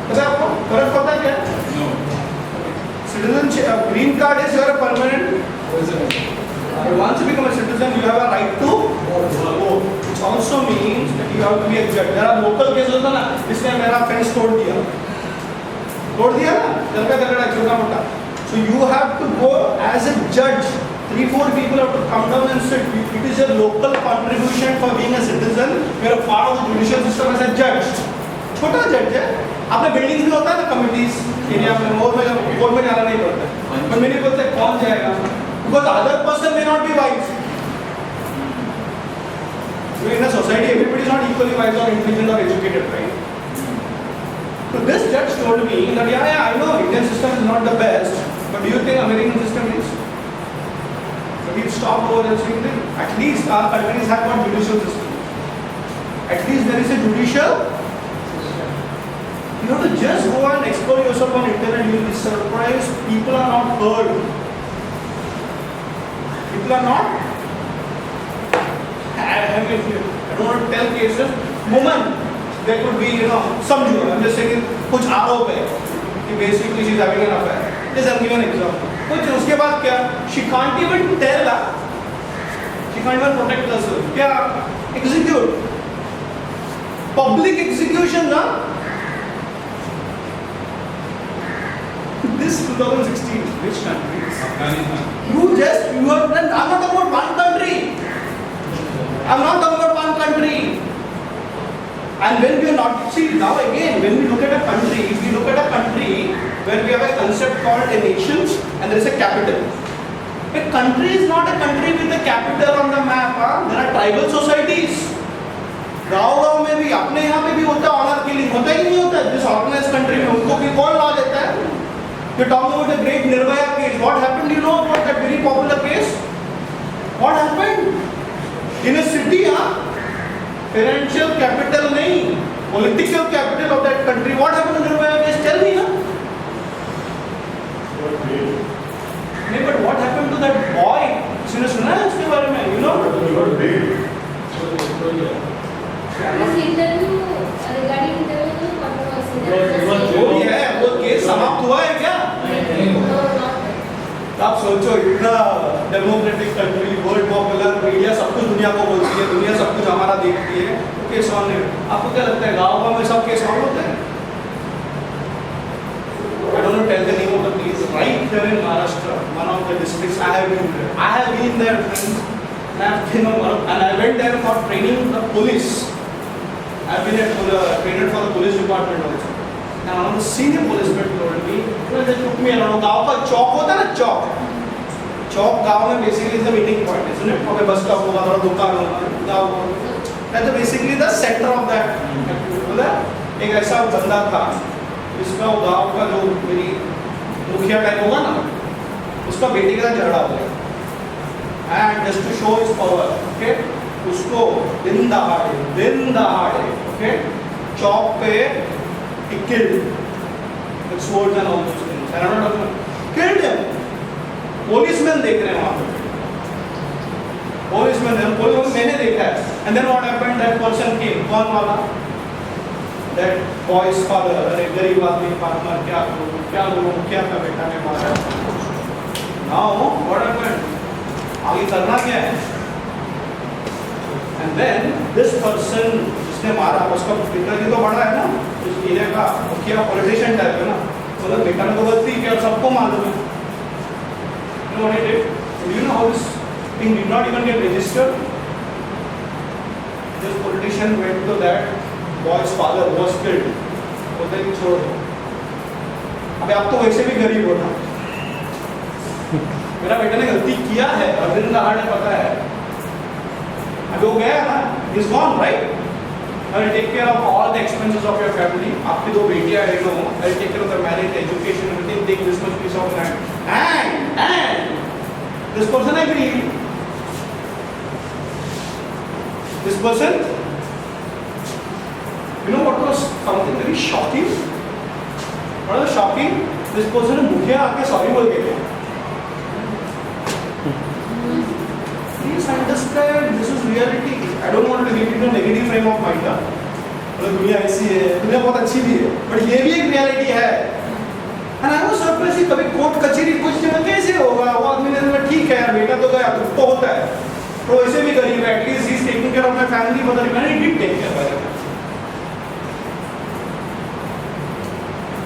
[SPEAKER 4] पता है आपको? फर्क पता है क्या?
[SPEAKER 6] No.
[SPEAKER 4] Citizenship, green card is your permanent resident. But once you become a citizen, you have a right to vote. Which also means that you have to be a judge. There are local cases होता ना, इसने मेरा fence तोड़ दिया ना, झगड़ा छोटा मोटा. So you have to go as a judge. 3-4 people have to come down and sit. It is your local contribution for being a citizen. You are a part of the judicial system as a judge. छोटा जज है. आपने buildings में होता है ना committees area में, court में जाना नहीं पड़ता. पर मैंने बोलते कौन जाएगा? Because other person may not be wise. So in a society, everybody is not equally wise or intelligent or educated, right? So this judge told me that yeah, I know Indian system is not the best, but do you think American system is? So we stopped over and saying that at least our countries have got judicial system. At least there is a judicial system. You have to just go and explore yourself on internet. You will be surprised. People are not heard. People are not. I don't want to tell cases. Woman. There could be, some juror. I'm just saying, कुछ आरोप है कि basically she's having an affair. Just I'm giving an example. कुछ उसके बाद क्या? She can't even tell. She can't even protect herself. क्या? Execute. Public execution, na? This 2016. Which country?
[SPEAKER 6] Afghanistan.
[SPEAKER 4] You have done. I'm not talking about one country. I'm not talking about one country. And when we are not, see now again, when we look at a country, if we look at a country where we have a concept called a nation and there is a capital. A country is not a country with a capital on the map. There are tribal societies. गाँव में भी अपने यहाँ पे भी होता है honour killing, होता ही नहीं होता. This organized country में उनको भी कौन ला देता है? You're talking about the great Nirbhaya case. What happened? You know about that very popular case? What happened? In a city, financial capital नहीं, political capital of that country. What happened to Nirbhaya case? Tell me, na? नहीं, but what happened to that boy? किसने सुना है उसके बारे में? You know?
[SPEAKER 1] This interview regarding interview controversy.
[SPEAKER 4] जो भी है, वो केस समाप्त हुआ है क्या? आप सोचो इतना democratic country, world popular, media सब कुछ दुनिया को बोलती है, दुनिया सब कुछ हमारा देखती है, केस ऑन है. आपको क्या लगता है गाँव में सब केस ऑन होते हैं? I don't know, tell the name of the place. Right there in Maharashtra, one of the districts, I have been there. And I went there for training the police. department also. And one of the senior policemen told me, well, they took me around. गाँव का चौक होता है ना, चौक गाँव में basically is the meeting point, isn't it? वहाँ पे bus stop होगा, थोड़ा दुकान होगा, गाँव होगा. That's basically the center of that. बोला एक ऐसा बंदा था जिसका वो गाँव का जो मेरी मुखिया टाइप होगा ना, उसका बेटे के साथ झगड़ा हो गया. And just to show his power, okay, उसको दिन दहाड़े, okay, चौक पे he killed with swords and all those things. And I'm not talking about killed him. Policemen देख रहे हैं वहाँ पे. Policemen मैंने देखा है. And then what happened? That person came. कौन वाला? That boy's father. अरे गरीब आदमी फार्मर क्या बोलूँ क्या का बेटा ने मारा. Now what happened? आगे करना क्या है? And then this person जिसने मारा उसका पिताजी तो बड़ा है ना, इस एरिया का मुखिया पॉलिटिशियन टाइप है ना, मतलब बेटा ने तो गलती की और सबको मालूम है. You know what he did? Do you know how this thing did not even get registered? This politician went to that boy's father who was killed. बोलते कि छोड़ दो. अबे आप तो वैसे भी गरीब हो ना. मेरा बेटा ने गलती किया है और दिन दहाड़े पता है. अभी वो गया ना, he's gone, right? I'll take care of all the expenses of your family. आपकी दो बेटियां हैं, you know. I'll take care of their marriage, education, everything. Take this much piece of land. And this person agreed. This person, you know what was something very shocking? What was shocking? This person ने मुखिया आके sorry बोल के गया. Please understand, this is reality. I don't want to get into a negative frame of mind. मतलब दुनिया ऐसी है, दुनिया बहुत अच्छी भी है, but ये भी एक reality है. And I was surprised कि कभी कोर्ट कचहरी कुछ नहीं कैसे होगा. वो आदमी ने बोला ठीक है यार, बेटा तो गया, दुख तो होता है, तो वैसे भी गरीब है, at least he is taking care of my family, mother, and he did take care of them.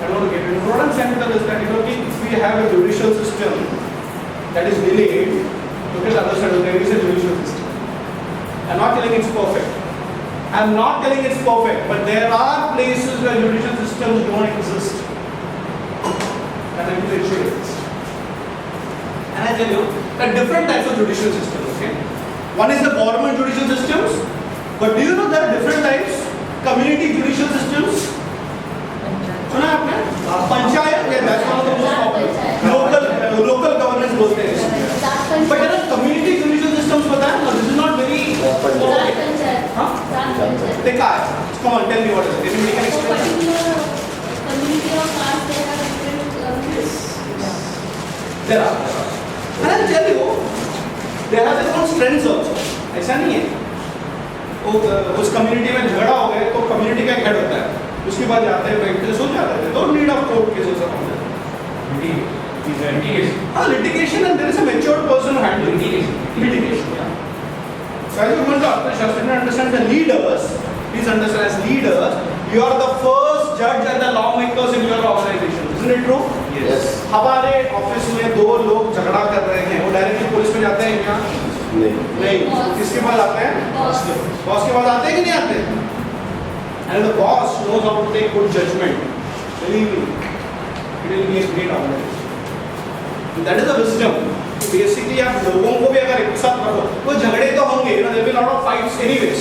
[SPEAKER 4] I don't want to get into what I'm saying is that, you know, if we have a judicial system that is delayed, look at the other side, there is a judicial system. I'm not telling it's perfect. I'm not telling it's perfect, but there are places where judicial systems don't exist. And I think they should exist. And I tell you, there are different types of judicial systems, okay? One is the government judicial systems, but do you know there are different types? Community judicial systems. सुना आपने? Panchayat, that's one of the most popular. Local governance बोलते हैं. But there are community judicial systems, पता है? This is not very. Huh? देखा है. Come on, tell me what is it. Maybe we can explain.
[SPEAKER 1] Community of caste, there are different governments.
[SPEAKER 4] There are. And I'll tell you, they have their own strengths also. ऐसा नहीं है. उस community में झगड़ा हो गया तो community का हेड होता है. उसके बाद जाते हैं बैठते सो जाते हैं. Don't need of court cases around it. Litigation, and there is a matured person who handles litigation. Yeah. So as you go into Arthashastra, you understand the leaders. Please understand, as leaders, you are the first judge and the lawmakers in your organization. Isn't it true?
[SPEAKER 7] Yes.
[SPEAKER 4] हमारे office में दो लोग झगड़ा कर रहे हैं, वो directly police में जाते हैं क्या? नहीं. किसके पास आते हैं? बॉस के पास आते हैं कि नहीं आते? And the boss knows how to take good judgment. Believe me, it will be a great organization. That is the wisdom. Basically, आप लोगों को भी अगर एक साथ रखो, तो झगड़े तो होंगे, you know, there will be a lot of fights anyways.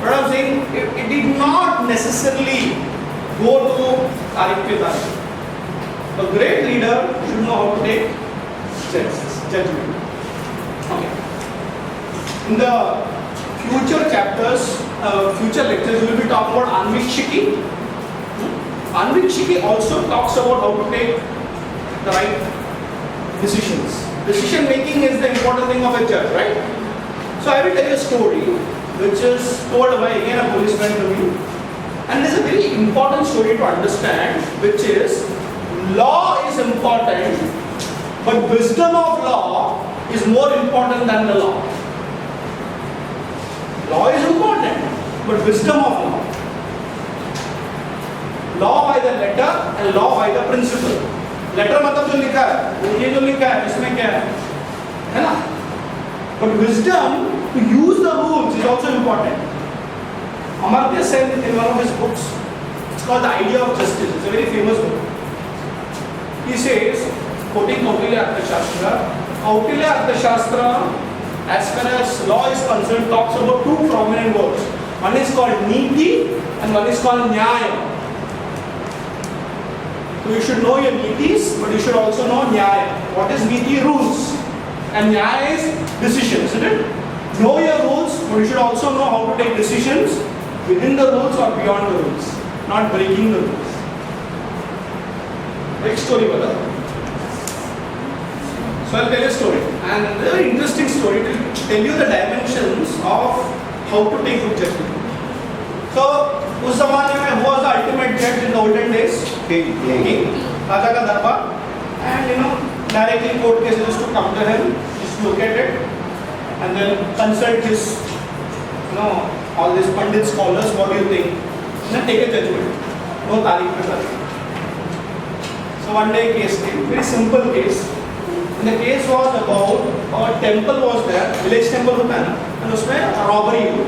[SPEAKER 4] But I'm saying it did not necessarily go to तारीख पे तारीख. A great leader should know how to take judgment. Okay. In the future chapters, future lectures, we will be talking about Anvikshiki. Anvikshiki also talks about how to take the right decisions. Decision making is the important thing of a judge, right? So I will tell you a story which is told by again a policeman to me. And it is a very important story to understand, which is law is important, but wisdom of law is more important than the law. Law is important, but wisdom of law. Law by the letter and law by the principle. Letter मतलब जो लिखा है, ये जो लिखा है, इसमें क्या है ना? But wisdom to use the rules is also important. Amartya Sen in one of his books It's called the idea of justice. It's a very famous book. He says, quoting Kautilya Arthashastra, Kautilya Arthashastra, as far as law is concerned, talks about two prominent words. One is called Niti and one is called Nyaya. So you should know your Nitis, but you should also know Nyaya. What is Niti? Rules. And Nyaya is decision, isn't it? Know your rules, but you should also know how to take decisions within the rules or beyond the rules, not breaking the rules. Next story, brother. So I'll tell you a story, and a very interesting story to tell you the dimensions of how to take good judgment. So, उस ज़माने में who was the ultimate judge in the olden days? King. राजा का दरबार, and directly court cases used to come to him, just look at it, and then consult his, all these Pandit scholars. What do you think? And then take a judgment. No तारीख पे तारीख. So one day case came, very simple case. And the case was about a temple was there, village temple होता है ना, and उसमें robbery हुई.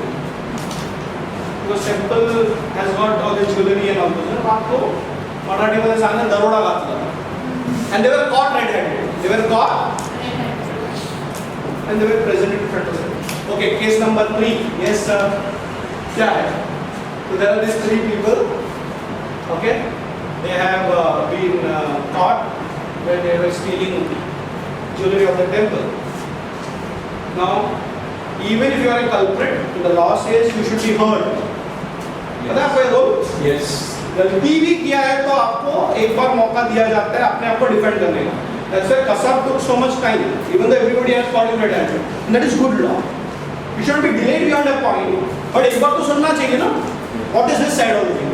[SPEAKER 4] Because temple has got all the jewelry and all those. आपको मराठी में सांगने दरोडा घातला. And they were caught red-handed. They were caught, and they were present in front of them. Okay, case number 3. Yes, sir. क्या है? So there are these 3 people. Okay, they have been caught when they were stealing jewelry of the temple. Now, even if you are a culprit, the law says you should be heard. पता है आपको ये rule?
[SPEAKER 6] Yes.
[SPEAKER 4] गलती भी किया है तो आपको एक बार मौका दिया जाता है अपने आप को डिफेंड करने का. That's why Kasab took so much time, even though everybody has called him red-handed. And that is good law. You shouldn't be delayed beyond a point. But एक बार तो सुनना चाहिए ना. What is his side of the thing?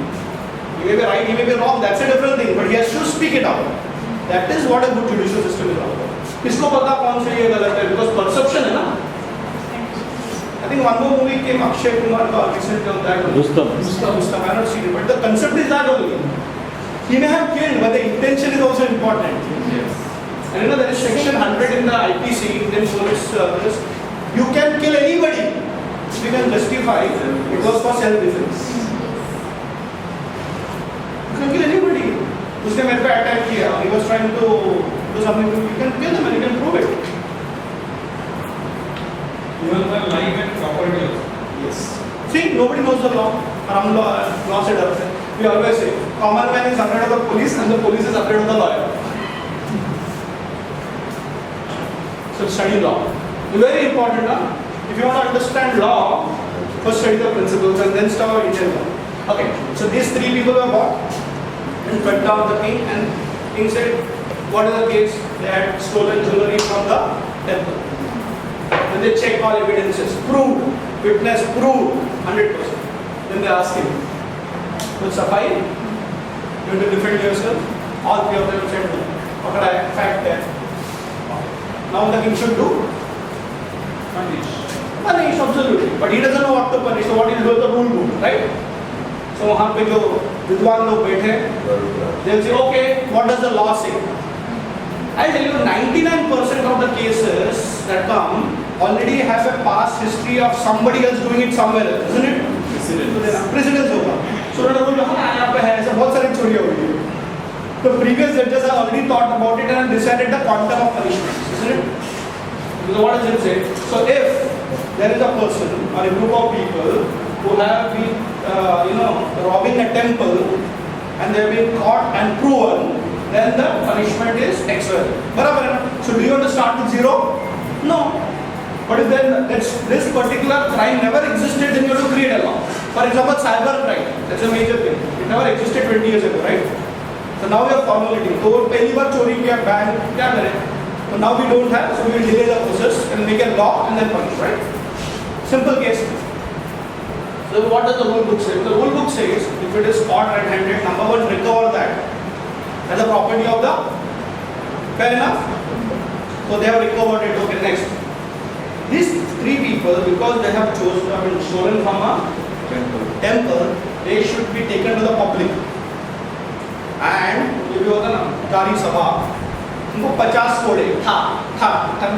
[SPEAKER 4] He may be right, he may be wrong. That's a different thing. But he has to speak it out. That is what a good judicial system is all about. किसको पता कौन से ये गलत है? Because perception है ना. I think one more movie came, Akshay Kumar का recent on that.
[SPEAKER 2] Rustam.
[SPEAKER 4] I have not seen it, but the concept is that only. He may have killed, but the intention is also important.
[SPEAKER 6] Yes.
[SPEAKER 4] And there is section 100 in the IPC, Indian Police Service. You can kill anybody if you can justify it was for self-defense. You can kill anybody. उसने मेरे पे attack किया, he was trying to do something. You can kill him and you can prove it.
[SPEAKER 6] Even the life and property also.
[SPEAKER 4] Yes. See, nobody knows the law. और हम law से डरते हैं. We always say, common man is afraid of the police and the police is afraid of the lawyer. So study law. It's very important, huh? If you want to understand law, first study the principles and then start Indian law. Okay. So these 3 people were bought and went down the king, and king said, what is the case? They had stolen jewelry from the temple. When they check all evidences, proved, witness proved, 100%. Then they ask him, will suffice? You want to defend yourself? All 3 of them said no. What are fact there? Now the king should do?
[SPEAKER 6] Punish.
[SPEAKER 4] Punish, absolutely. But he doesn't know what to punish, so what he will do with the rule book, right? So वहाँ पे जो विद्वान लोग बैठे, they'll say, okay, what does the law say? I'll tell you, 99% of the cases that come already have a past history of somebody else doing it somewhere else, isn't it? Precedence होगा. So उन्होंने बोला हाँ यहाँ पे है, ऐसे बहुत सारी चोरियाँ हुई हैं. The previous judges have already thought about it and decided the quantum of punishment, isn't it? So what does it say? So if there is a person or a group of people who have been, robbing a temple and they have been caught and proven, then the punishment is X value. बराबर है ना? So do you want to start with 0? No. But if then this particular crime never existed, then you have to create a law. For example, cyber crime. That's a major thing. It never existed 20 years ago, right? So now we are formulating. तो पहली बार चोरी किया ban क्या करें? So now we don't have, so we will delay the process and make a law and then punish, right? Simple case. So what does the rule book say? The rule book says if it is caught red-handed, number 1, recover that as a property of the. Fair enough? So they have recovered it. Okay, next. These 3 people, because they have stolen from a temple, they should be taken to the public. And ये भी होता ना कारी सभा, उनको 50 कोड़े,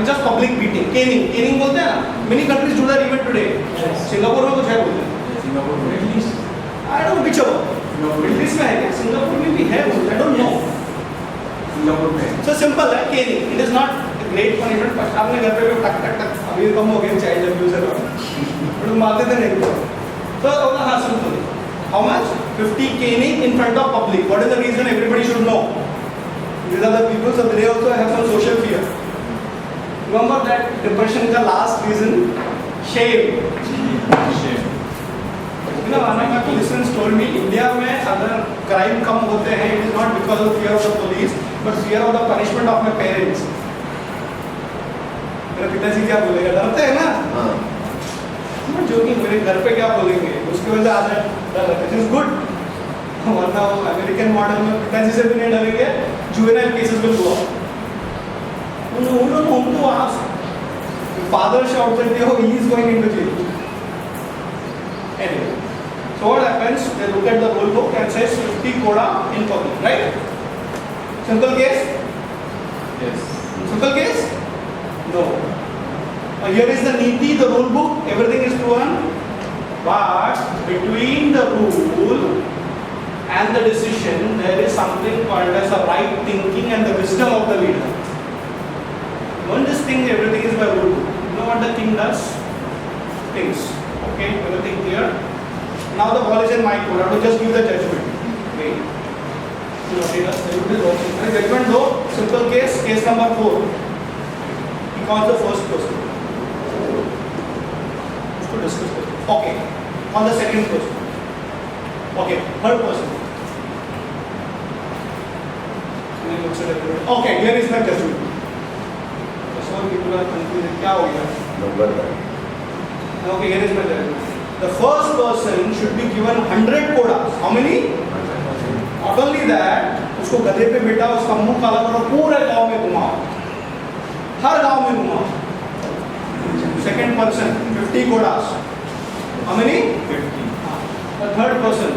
[SPEAKER 4] just public beating, caning बोलते हैं ना. Many countries do that even today. Singapore में कुछ है बोलते हैं.
[SPEAKER 6] Singapore, at least.
[SPEAKER 4] I don't know whichever. Middle east में है क्या? सिंगापुर में भी है, आई डोंट नो.
[SPEAKER 3] सिंगापुर में
[SPEAKER 4] So simple है caning. It is not great punishment. But आपने घर पे टक टक टक अभी कम हो गया चाइल्ड अब्यूजर वाला. बट मारते थे नहीं तो. So हाँ simple. How much? 50 caning in front of public. What is the reason? Everybody should know. These are the people, so they also have some social fear. Remember that depression is the last reason. Shame. You know, one of my policemen told me, India में अगर crime कम होते हैं, it is not because of fear of the police, but fear of the punishment of my parents. मेरे पिताजी क्या बोलेगा? डरते हैं ना?
[SPEAKER 7] हाँ.
[SPEAKER 4] I'm joking. मेरे घर पे क्या बोलेंगे? उसकी वजह से आज डर लगता है. It is good. वरना वो अमेरिकन मॉडल में पिताजी से भी नहीं डरेंगे. Juvenile cases will go up. उन्होंने उनको ask. Father shouts at you, he is going into jail. Anyway. So what happens? They look at the rule book and says 50 koda in public, right? Simple case?
[SPEAKER 6] Yes.
[SPEAKER 4] Simple case? No. Here is the niti, the rule book, everything is proven. But between the rule and the decision, there is something called as a right thinking and the wisdom of the leader. Don't just think everything is by rule. You know what the king does? Thinks. Okay, everything clear? Now the ball is in my court. I have to just give the judgment. Wait. Judgment though, simple case, case number 4. He calls the first person. To discuss this. Okay. On the second person. Okay, third person. Okay, here is my judgment. Some people are confused. क्या हो गया?
[SPEAKER 7] Number 1.
[SPEAKER 4] Okay, here is my judgment. The first person should be given 100 kodas. How many? Not only that, उसको गधे पे बिठा, उसका मुंह काला करो, पूरे गांव में घुमाओ, हर गांव में घुमाओ. Second person, 50 kodas. How many? 50. The third person,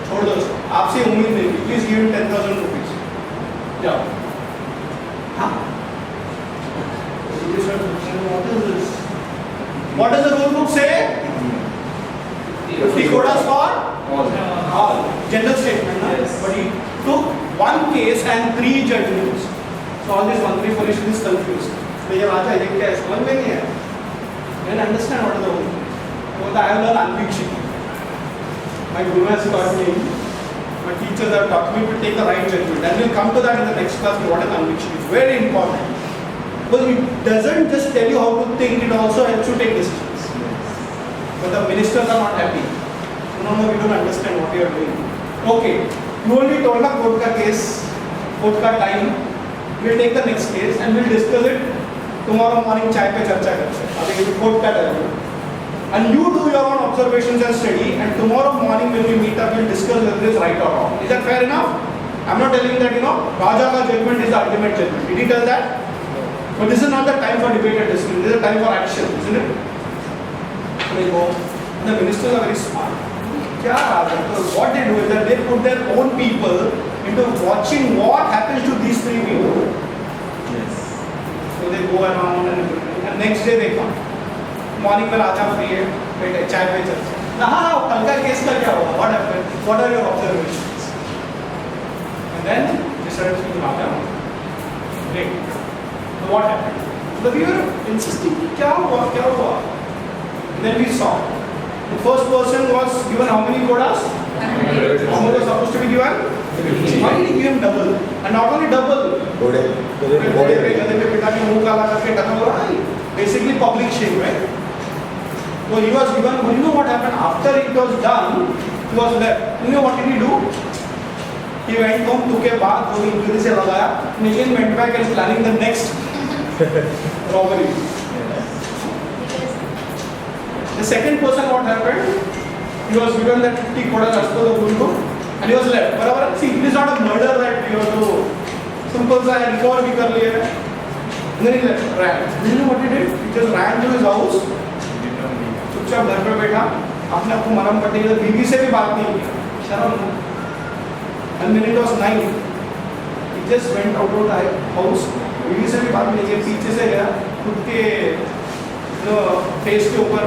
[SPEAKER 4] छोड़ दो उसको. आपसे उम्मीद नहीं थी. Please give him 10,000 rupees. जाओ. हाँ. What is this? What does the rule book say? 50 kodas for all. General statement, na?
[SPEAKER 6] Yes.
[SPEAKER 4] But he took one case and 3 judgments. So all this Mantri Parishad is confused. तो ये बात है, ये क्या है? समझ में नहीं है. You can understand what is the rule. What I have learned Anvikshiki. My guru has taught me. My teachers have taught me to take the right judgment. And we'll come to that in the next class. What is Anvikshiki? It's very important. Because it doesn't just tell you how to think, it also helps you take decisions. But the ministers are not happy. No, we don't understand what you are doing. Okay, you only told us court ka case, court ka time. We'll take the next case and we'll discuss it tomorrow morning. Chai pe charcha karte. Abhi court ka time. And you do your own observations and study. And tomorrow morning when we meet up, we'll discuss whether it is right or wrong. Is that fair enough? I'm not telling that Raja ka judgment is the ultimate judgment. Did he tell that? But this is not the time for debate and discussion. This is a time for action, isn't it? So they go. And the ministers are very smart. What they do is that they put their own people into watching what happens to these 3 people.
[SPEAKER 6] Yes.
[SPEAKER 4] So they go around and next day they come. Morning में राजा free है, बैठे चाय पे चलते. हाँ, कल का case का क्या हुआ? What happened? What are your observations? And then they started speaking Raja. Great. So what happened? So we were insisting, क्या हुआ? And then we saw. The first person was given how many kodas? How much was supposed to be given? 50. Why did he give him double? And not only double. Basically public shame, right? So he was given, you know what happened? After it was done, he was left. You know what did he do? He went home, took a bath, वो injury से लगाया, and again went back and planning the next robbery. The second person, what happened? He was given that 50 kodas as per the rule, and he was left. Barabar, see, it is not a murder that you have to. Simple सा है, recover भी कर लिया. And then he left, ran. You know what he did? He just ran to his house. चुपचाप घर पे बैठा, अपने आप को मरम पट्टी के बीवी से भी बात नहीं किया. शर्म. And when it was 9, he just went out of the house. बीवी से भी बात नहीं किया, पीछे से गया, खुद के फेस के ऊपर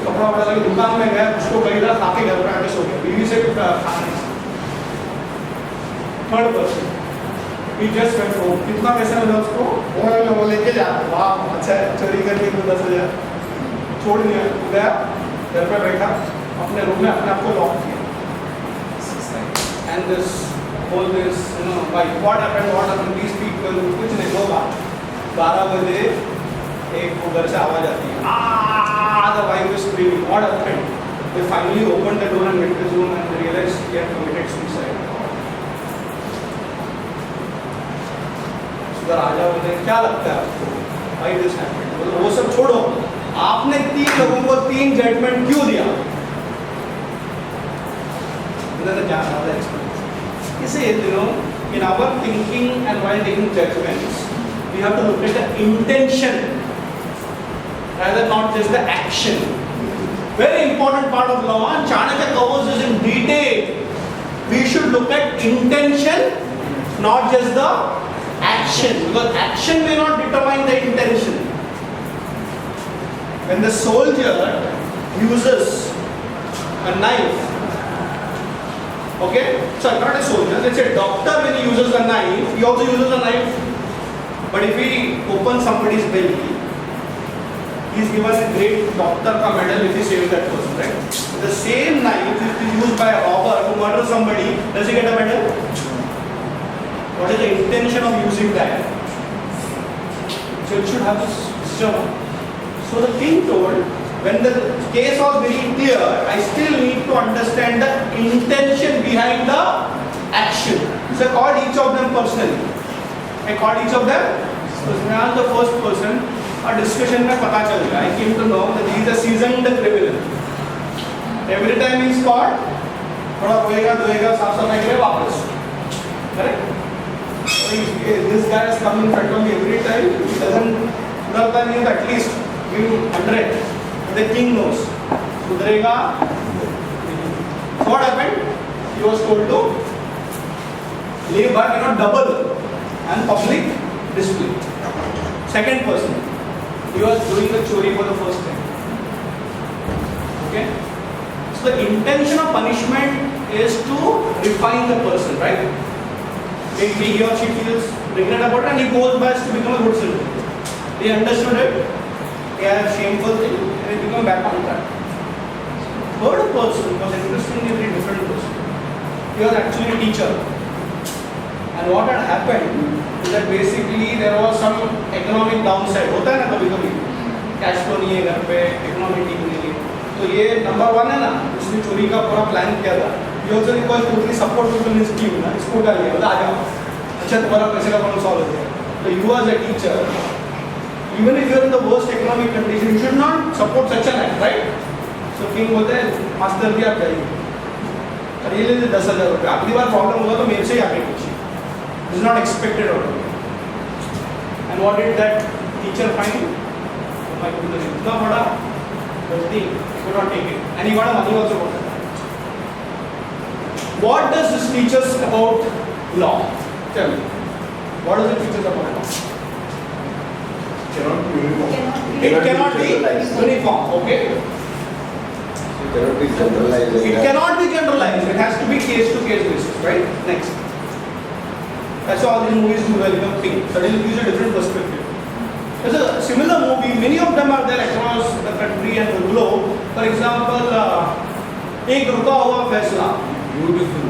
[SPEAKER 4] कपड़ा वड़ा लगे दुकान में गया, उसको खरीदा, खा के घर पे आके सो गया. बीवी से भी खाना नहीं. Third person. He just went home. कितना पैसा मिला उसको? वो लेके जा. वाह, अच्छा है. चोरी करके तो 10,000. छोड़ दिया. गया. घर पे बैठा. अपने रूम में अपने आप को लॉक किया. And this whole this, like what happened? These people कुछ नहीं होगा. 12 बजे एक वो घर से आवाज आती है. The wife is screaming. What happened? They finally opened the door and went to his room and realized he had committed suicide. So the राजा बोले क्या लगता है आपको? Why this happened? बोले वो सब छोड़ो. आपने 3 लोगों को 3 जजमेंट क्यों दिया? बोले क्या था एक्सपीरियंस? इसे in our thinking and while taking judgments, we have to look at the intention rather not just the action. Very important part of law, and Chanakya covers this in detail. We should look at intention, not just the action, because action may not determine the intention. When the soldier uses a knife, okay, sorry, not a soldier, let's say a doctor, when he uses a knife, he also uses a knife. But if he opens somebody's belly, he is given a great doctor ka medal if he saves that person, right? The same knife is used by a robber to murder somebody, does he get a medal? What is the intention of using that? So it should have this system. So the king told, when the case was very clear, I still need to understand the intention behind the action. So I called each of them personally. I called each of them. So I asked the first person, a discussion में पता चल गया. I came to know that he is a seasoned criminal. Every time he is caught, थोड़ा रोएगा धोएगा साफ सफाई के लिए वापस. Correct? So this guy is coming in front of me every time. He doesn't सुधरता नहीं है, at least give him 100. The king knows. सुधरेगा. What happened? He was told to leave but not double and public display. Second person, he was doing the chori for the first time. Okay? So the intention of punishment is to refine the person, right? Maybe he or she feels regret about it and he goes back to become a good citizen. They understood it, they are shameful thing, and they become back on track. Third person was interestingly a very different person. He was actually a teacher. And what had happened is that basically there was some economic downside. होता है ना कभी-कभी cash flow नहीं है घर पे, economy ठीक नहीं है. तो ये नंबर 1 है ना, उसने चोरी का पूरा प्लान किया था. ये also requires totally support people in his team ना, इसको डालिए, बोला आ जाओ. अच्छा तुम्हारा पैसे का प्रॉब्लम सॉल्व हो गया. So you as a teacher, even if you are in the worst economic condition, you should not support such an act, right? So king बोलते हैं मास्टर भी आप जाइए. और ये ले 10,000 रुपये. अगली बार प्रॉब्लम होगा तो मेरे से ही आके पूछिए. This is not expected out of you. And what did that teacher find? Oh my goodness, itna bada ghalti, he could not take it. And he got a money also for that. What does this teach us about law? Tell me. What does it teach us about law?
[SPEAKER 7] Cannot be uniform.
[SPEAKER 4] It cannot be uniform, okay?
[SPEAKER 7] It cannot be generalized.
[SPEAKER 4] It cannot be generalized. It has to be case to case basis, right? Next. That's why all these movies do well become pink. Suddenly gives a different perspective. There's a similar movie, many of them are there across the country and the globe. For example, एक रुका हुआ फैसला.
[SPEAKER 6] Beautiful.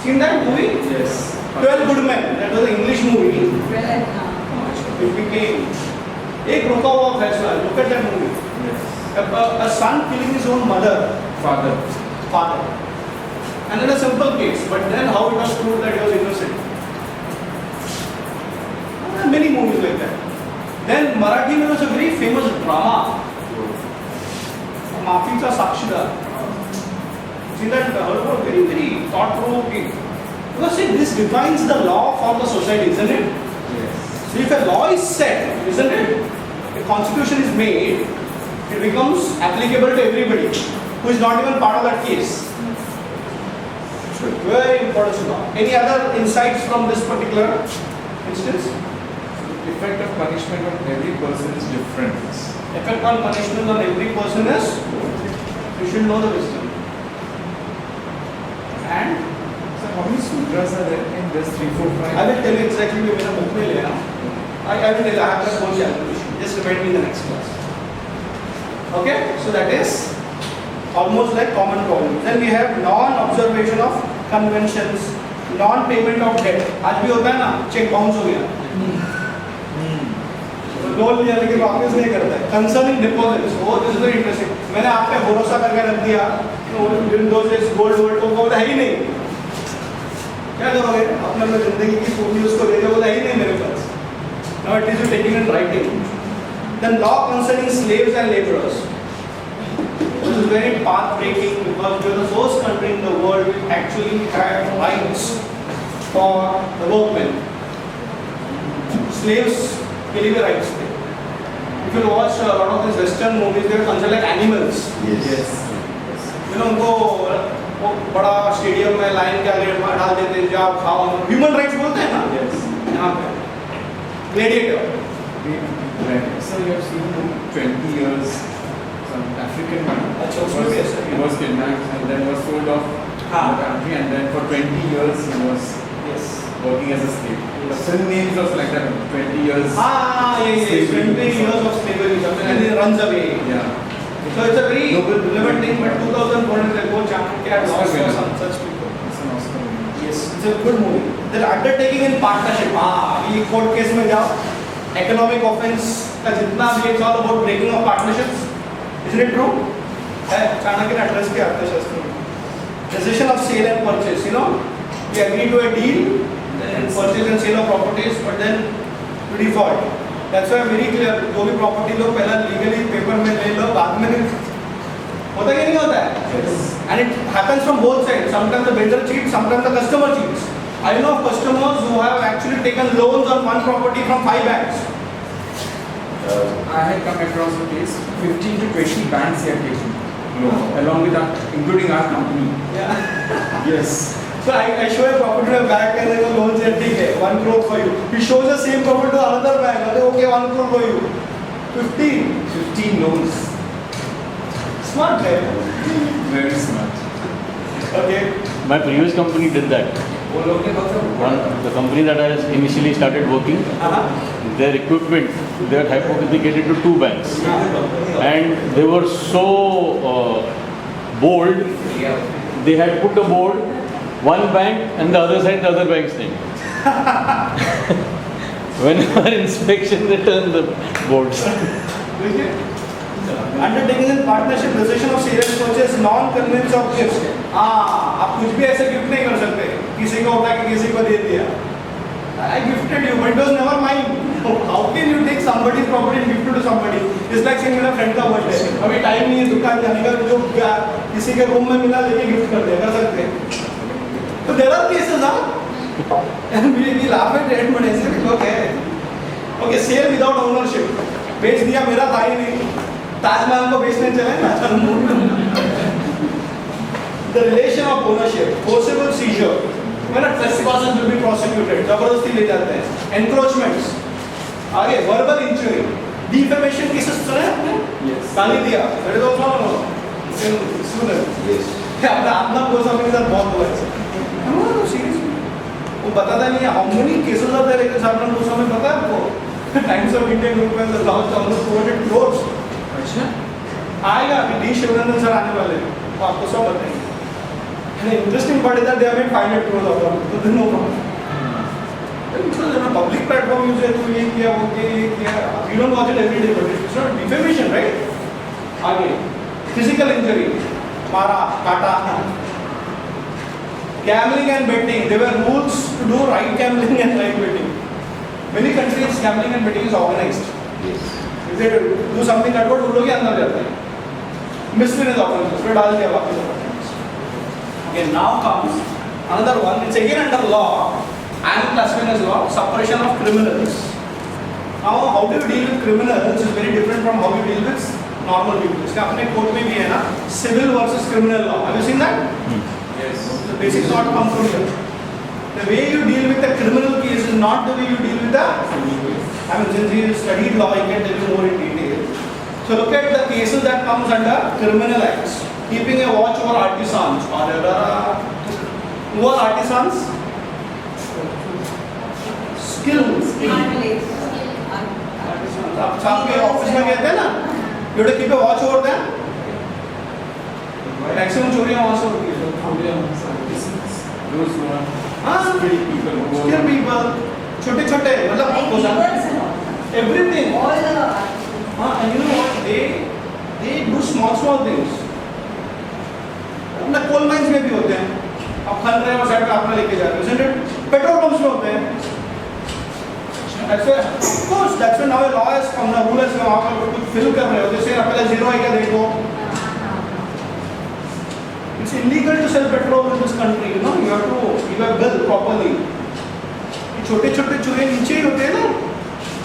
[SPEAKER 4] Seen that movie?
[SPEAKER 6] Yes.
[SPEAKER 4] 12 Good Men. That was an English movie. It became एक रुका हुआ फैसला. Look at that movie.
[SPEAKER 6] Yes.
[SPEAKER 4] A son killing his own mother.
[SPEAKER 6] Father.
[SPEAKER 4] And then a simple case, but then how it was proved that he was innocent. Many movies like that. Then Marathi में was a very famous drama, माफीचा साक्षीदार. See that very very thought-provoking. Because see, this defines the law for the society, isn't it?
[SPEAKER 6] Yes.
[SPEAKER 4] So if a law is set, isn't it? A constitution is made, it becomes applicable to everybody who is not even part of that case. Very important law. Any other insights from this particular instance?
[SPEAKER 6] The effect of punishment on every person is different.
[SPEAKER 4] Effect on punishment on every person is, you should know the wisdom. And
[SPEAKER 6] So how is sutras are there in this 3, 4, 5?
[SPEAKER 4] I will tell you exactly where मेरा book में लिया. I will tell you. I have that whole calculation. Just remind me in the next class. Okay, so that is almost like common problems. Then we have non-observation of conventions, non-payment of debt. आज भी होता है ना, cheque bounce हो गया. Loan लिया लेकिन वापस नहीं करता है. Concerning deposits, वो this is very interesting. मैंने आप पे भरोसा करके रख दिया. इन दो से गोल्ड को है ही नहीं. क्या करोगे? अपने अपने जिंदगी की पूंजी उसको दे दो, वो है ही नहीं मेरे पास. Now it is taken in writing. Then law concerning slaves and laborers. This is very path-breaking because we are the first country in the world which actually have rights for the workmen. Slaves के लिए भी rights थे. If you watch a lot of these Western movies, they are considered like animals.
[SPEAKER 7] Yes.
[SPEAKER 4] You know उनको वो बड़ा stadium में line के आगे डाल देते हैं, जाओ खाओ. Human rights बोलते हैं ना?
[SPEAKER 6] Yes.
[SPEAKER 4] यहाँ पे. Gladiator.
[SPEAKER 6] Right. So you have seen 20 years, some African man
[SPEAKER 4] अच्छा, उसमें भी ऐसा
[SPEAKER 6] he was kidnapped and then was sold off
[SPEAKER 4] हाँ.
[SPEAKER 6] the country, and then for 20 years he was
[SPEAKER 4] Yes.
[SPEAKER 6] working as a slave. The film names was like that, 20 years.
[SPEAKER 4] Ah, yeah, 20 years of slavery, and he runs away.
[SPEAKER 6] Yeah.
[SPEAKER 4] So it's a very relevant thing, but 2004 ago, Chanakya had lost for some such people.
[SPEAKER 6] It's an Oscar movie.
[SPEAKER 4] Yes, it's a good movie. The undertaking in partnership. ये court case में जाओ, economic offense का जितना भी it's all about breaking of partnerships. Isn't it true? है, चाणक्य ने address किया अर्थशास्त्र में. Decision of sale and purchase, you know, we agree to a deal, then purchase and sale of properties, but then we default. That's why very clear. जो भी property लो पहला legally paper में ले लो, बाद में होता कि नहीं होता है?
[SPEAKER 6] Yes.
[SPEAKER 4] And it happens from both sides. Sometimes the builder cheats, sometimes the customer cheats. I know of customers who have actually taken loans on one property from 5 banks.
[SPEAKER 6] I had come across a case, 15 to 20 banks he had taken loan, along with our, including our company.
[SPEAKER 4] Yeah.
[SPEAKER 6] Yes.
[SPEAKER 4] So I show a property to a bank and they go loan said, okay, 1 crore for you. He shows the same property to another bank. They okay, 1 crore for you. 15.
[SPEAKER 6] 15 loans.
[SPEAKER 4] Smart guy.
[SPEAKER 6] Very smart.
[SPEAKER 4] Okay.
[SPEAKER 2] My previous company did that.
[SPEAKER 6] वो लोग ने बहुत
[SPEAKER 2] The company that I initially started working, their equipment, they had hypothecated to 2 banks. And they were so bold, they had put a board, one bank and the other side the other bank's name. Whenever inspection they turn the boards.
[SPEAKER 4] Undertaking in partnership, decision of sale and purchase, non-conveyance of gifts. आप कुछ भी ऐसे gift नहीं कर सकते. किसी को उठा के किसी को दे दिया. I gifted you, but it was never mine. How can you take somebody's property and gift it to somebody? It's like saying मेरा friend का birthday. अभी टाइम नहीं है दुकान जाने का, जो किसी के रूम में मिला लेके गिफ्ट कर दिया, कर सकते हैं. So there are cases, and we laugh at it, but ऐसे भी लोग हैं. Okay, sale without ownership. बेच दिया, मेरा था ही नहीं. ताजमहल को बेचने चले ना. The relation of ownership, forcible seizure. When a trespassers will be prosecuted, जबरदस्ती ले जाते हैं. Encroachments. आगे verbal injury, defamation cases सुने आपने?
[SPEAKER 6] Yes.
[SPEAKER 4] गाली दिया. That is also सुने.
[SPEAKER 7] Yes.
[SPEAKER 4] अपना अपना गोस्वामी के साथ बहुत हुआ है. No, seriously. वो बताता नहीं है. How many cases are there? एक सामने गोस्वामी पता है आपको? Times of India group में the last almost 200 crores.
[SPEAKER 6] अच्छा.
[SPEAKER 4] आएगा अभी डी शिवरंजन सर आने वाले हैं. वो आपको सब बताएंगे. And the interesting part is that they have made 500 crores of them. So there's no problem. Because on a public platform you say तू ये किया वो किया. You don't watch it every day, but it's not defamation, right? आगे physical injury, मारा, काटा. Gambling and betting. There were rules to do right gambling and right betting. Many countries gambling and betting is organized.
[SPEAKER 7] Yes.
[SPEAKER 4] If they do something that would उन लोग ही अंदर जाते हैं. Misdemeanor is organized. उसमें डाल दिया वापस. Okay, now comes another one. It's again under law. I am classifying as law. Suppression of criminals. Now, how do you deal with criminals is very different from how you deal with normal people. इसका अपने court में भी है ना, civil versus criminal law. Have you seen that?
[SPEAKER 6] Yes.
[SPEAKER 4] The basic thought comes from here. The way you deal with the criminal case is not the way you deal with the. I mean, since you studied law, I can tell you more in detail. So look at the cases that comes under criminal acts. Keeping a watch over artisans. Who are artisans? skills. आप आपके office में कहते हैं ना, you have to keep a watch over them. Maximum चोरियां वहाँ से होती है।
[SPEAKER 6] Those who are
[SPEAKER 4] हाँ,
[SPEAKER 6] skilled people who go
[SPEAKER 4] skilled people, छोटे छोटे मतलब everything. हाँ, and you know what? They do small things. अपना coal mines में भी होते हैं। आप खन रहे हो साइड पे अपना लेके जा रहे हो, isn't it? पेट्रोल पंप्स में होते हैं। That's why, of course, that's why now a law has come, now rule has come, आप अगर कुछ fill कर रहे हो, जैसे आप पहले zero है क्या देखो। It's illegal to sell petrol in this country, you know. You have bill properly. ये छोटे-छोटे चूहे नीचे ही होते हैं ना.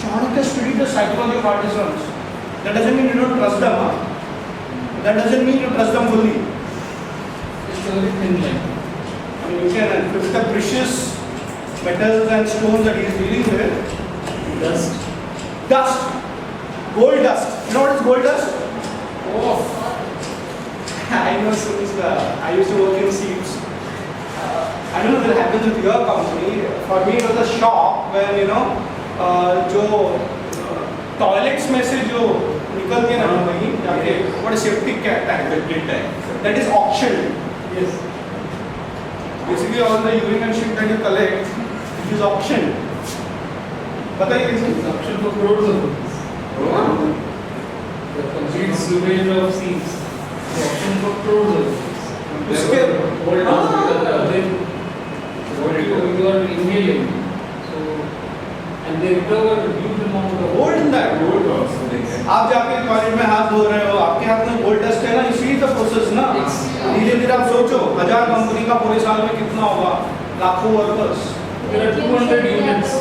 [SPEAKER 4] Chanakya studied the psychology of artisans. That doesn't mean you don't trust them, huh? That doesn't mean you trust them fully.
[SPEAKER 8] It's a very thin line.
[SPEAKER 4] I mean, you can, with the precious metals and stones that he is dealing with. Dust. Gold dust. You know what is gold dust? Oh. I know since I used to work in seeds. I don't know if that happens with your company. For me, it was a shock when, you know, जो toilets में से जो निकल के ना वही जाके what is septic tank that is auctioned. Yes. Basically, all the urine and shit that you collect is auctioned. बताइए कैसे?
[SPEAKER 8] It's auction for crores of rupees. The complete sewage of seeds. The auction for crores of rupees.
[SPEAKER 4] उसके
[SPEAKER 8] Hold on, because then what you are inhaling. So, and they recover a huge amount of
[SPEAKER 4] gold in that.
[SPEAKER 6] gold also they can.
[SPEAKER 4] आप जाके toilet में हाथ धो रहे हो, आपके हाथ में गोल्ड डस्ट है ना, इसी द प्रोसेस ना। धीरे धीरे आप सोचो 1000 कंपनी का पूरे साल में कितना होगा, लाखों workers.
[SPEAKER 8] There are 200 units.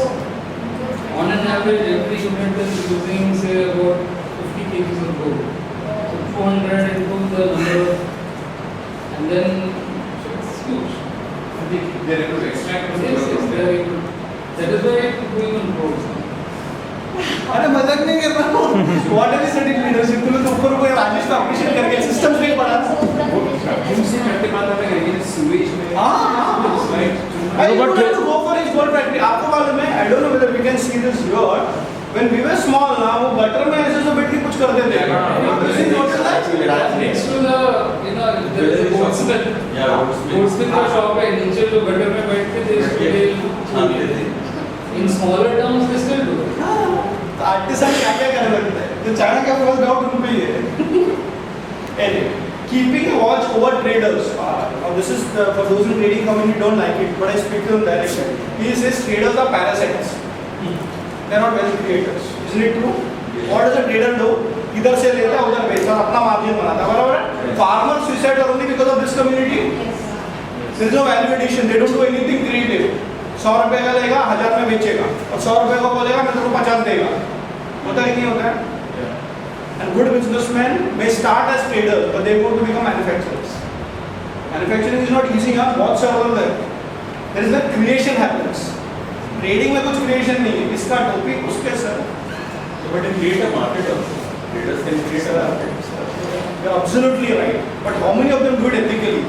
[SPEAKER 8] On an average, every unit is using say about 50 kgs of gold. So 200 into the number, and then it's huge.
[SPEAKER 6] They're able to extract from
[SPEAKER 8] Yes, yes, they are able. That is why it's going on roads.
[SPEAKER 4] अरे मजाक नहीं कर रहा हूँ। What are you studying leadership? तुम्हें तो ऊपर ऊपर राजेश का ऑपरेशन करके सिस्टम्स नहीं पढ़ा।
[SPEAKER 6] उनसे करते बात हमें करेंगे sewage में।
[SPEAKER 4] हाँ।
[SPEAKER 6] Right.
[SPEAKER 4] I don't have to go for his gold factory. आपको मालूम है? I don't know whether we can see this here. When we were small ना, वो गटर में ऐसे से बैठ के कुछ करते थे। This is not that.
[SPEAKER 8] Next to the, you know, there is a goldsmith. Goldsmith का shop है नीचे जो गटर में बैठ के they used to deal. In smaller towns they still do it.
[SPEAKER 4] Artisan क्या क्या करने लगता है? जो चाणक्य फर्स्ट डाउट उन पे ही है। Anyway, keeping a watch over traders. Now this is for those in trading community don't like it, but I speak to them directly. He says traders are parasites. They are not value creators. Isn't it true? What does a trader do? इधर से लेता है उधर बेचता है अपना margin बनाता है बराबर है? Farmers suicide are only because of this community. There is no value addition. They don't do anything creative. 100 रुपए का लेगा 1000 में बेचेगा और 100 रुपए को बोलेगा मैं तेरे को 50 देगा। होता है कि नहीं होता है? And good businessmen may start as traders, but they go to become manufacturers. Manufacturing is not easy, huh? बहुत सा होता है। There is the creation happens. Trading में कुछ creation नहीं है। इसका टॉपिक उसके sir.
[SPEAKER 6] But they create a market also. Traders can create a market.
[SPEAKER 4] You're absolutely right. But how many of them do it ethically?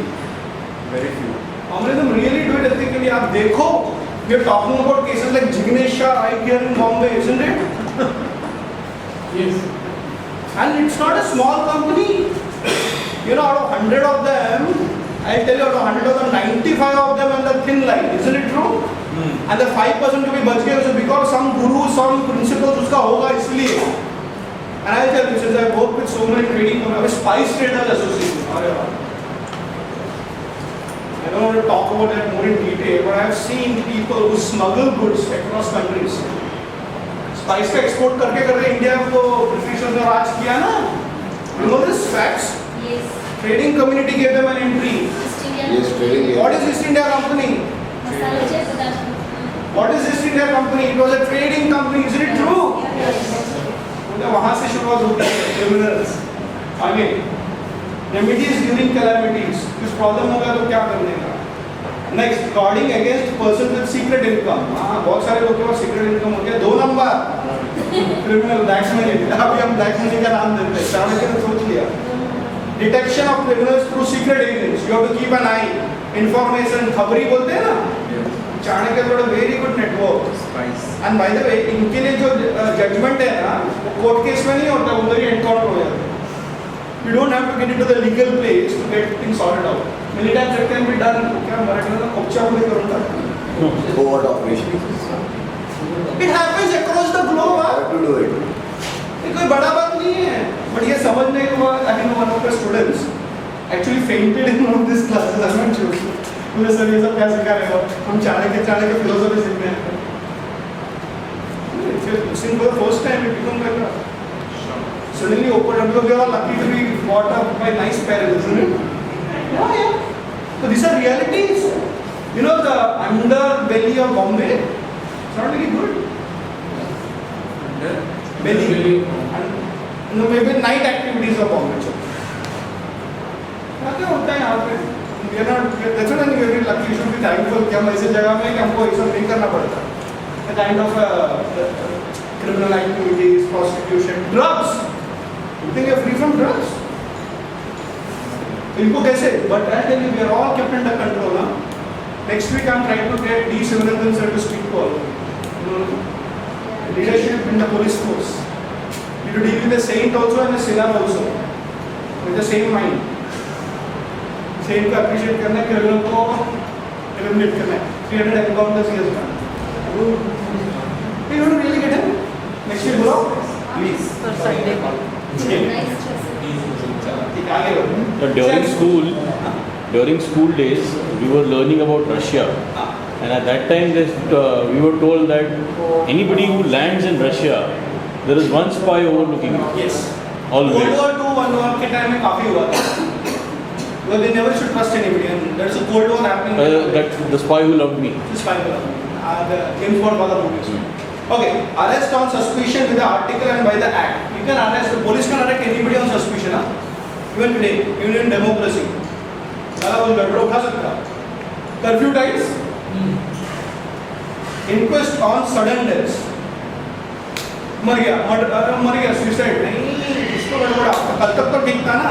[SPEAKER 6] Very few.
[SPEAKER 4] How many of them really do it ethically? आप देखो, we are talking about cases like Jignesh Shah right here in Bombay, isn't it?
[SPEAKER 8] Yes.
[SPEAKER 4] And it's not a small company. You know, out of 100 of them, I'll tell you, out of 100 of them, 95 of them on the thin line. Isn't it true? And the 5% to be बच गए उसे because some guru, some principles उसका होगा इसलिए. And I'll tell you, since I've worked with so many trading companies, Spice Traders Association. I don't want to talk about that more in detail, but I have seen people who smuggle goods across countries. Spice का export करके India को Britishers ने राज किया ना? You know this facts?
[SPEAKER 1] Yes.
[SPEAKER 4] Trading community gave them an entry.
[SPEAKER 1] East India.
[SPEAKER 7] Yes, trading.
[SPEAKER 4] What is East India Company?
[SPEAKER 1] Masala chai Pradesh.
[SPEAKER 4] What is East India Company? It was a trading company. Is it true? तो वहाँ से शुरुआत होती है criminals. आगे remedies during calamities. कुछ problem होगा तो क्या करने का? Next, guarding against persons with secret income. हाँ, बहुत सारे लोगों के पास secret income होती है। 2 नंबर criminal black money. अभी हम black money का नाम देते हैं। चाणक्य ने सोच लिया। Detection of criminals through secret agents. You have to keep an eye. Information, खबरी बोलते हैं ना? Chanakya got a very good network.
[SPEAKER 6] Spice.
[SPEAKER 4] And by the way, इनके लिए जो जजमेंट है ना, वो कोर्ट केस में नहीं होता, उधर ही एनकाउंटर हो जाता है. You don't have to get into the legal place to get things sorted out. Many times it can be done. क्या मराठी में कोपचा बोले करूँगा.
[SPEAKER 7] Covert operation.
[SPEAKER 4] It happens across the globe.
[SPEAKER 7] How to do it?
[SPEAKER 4] ये कोई बड़ा बात नहीं है. But ये समझने के बाद, I mean one of the students actually fainted in one of these classes. I'm not sure. मुझे सर ये सब क्या सिखा रहे हो? हम चाणक्य philosophy सीखने हैं. If you're listening for the first time, it becomes like a suddenly open up. We are lucky to be brought up by nice parents, isn't it? Yeah. So these are realities. You know the underbelly of Bombay. It's not very good. Belly. And no, maybe night activities of Bombay. क्या होता है यहाँ पे? We are not. That's what I'm very lucky. You should be thankful कि हम ऐसे जगह में कि हमको ये सब नहीं करना पड़ता. The kind of criminal activities, prostitution, drugs. You think you're free from drugs? इनको कैसे? But I tell you, we are all kept under control. Huh? Next week I'm trying to get D. Sivanathan sir to speak to all. Leadership in the police force. You to deal with a saint also and a sinner also. With the same mind. Saint को appreciate करना है, criminal को eliminate करना है. 300 encounters he has done. You want to really get him? Next week बोलो. Please.
[SPEAKER 1] For Sunday.
[SPEAKER 4] Okay.
[SPEAKER 1] Nice dress.
[SPEAKER 4] ठीक आगे बढ़ो.
[SPEAKER 2] So during school days, we were learning about Russia. And at that time, we were told that anybody who lands in Russia, there is one spy overlooking you.
[SPEAKER 4] Yes.
[SPEAKER 2] Always.
[SPEAKER 4] World War II, World War के time में काफी हुआ था. Well, they never should trust anybody, and there's a Cold War happening.
[SPEAKER 2] That the spy who loved me.
[SPEAKER 4] This spy film. The James Bond वाला movie. Okay, arrest on suspicion with the article and by the act. You can arrest. The police can arrest anybody on suspicion. Even today, even in democracy. वाला वो गड़बड़ उठा सकता. Curfew times. Inquest on sudden deaths. मर गया suicide नहीं इसको गड़बड़ा कल तक तो ठीक था ना.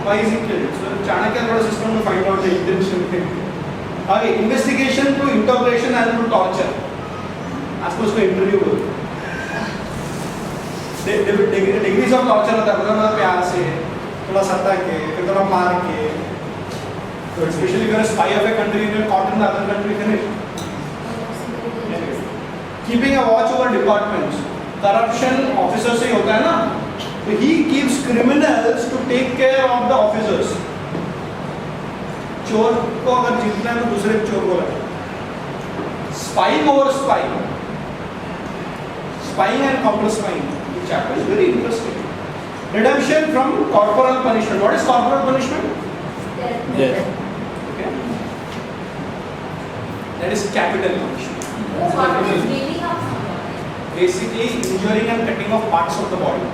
[SPEAKER 4] Why is he killed? So Chanakya थोड़ा system to find out the intention thing. आगे investigation to interrogation and to torture. आज उसको interview करो. Degrees of torture होता है मतलब प्यार से थोड़ा सत्ता के फिर थोड़ा मार के. So especially if you are a spy of a country and you are caught in the other country, then it. Keeping a watch over departments. Corruption officers से होता है ना. So he keeps criminals to take care of the officers. चोर को अगर जीतना है तो दूसरे चोर को लगे. Spying over spying. Spying and counter spying. This chapter is very interesting. Redemption from corporal punishment. What is corporal punishment?
[SPEAKER 2] Death.
[SPEAKER 4] Okay. That is capital punishment.
[SPEAKER 1] What is really of someone?
[SPEAKER 4] Basically injuring and cutting off parts of the body.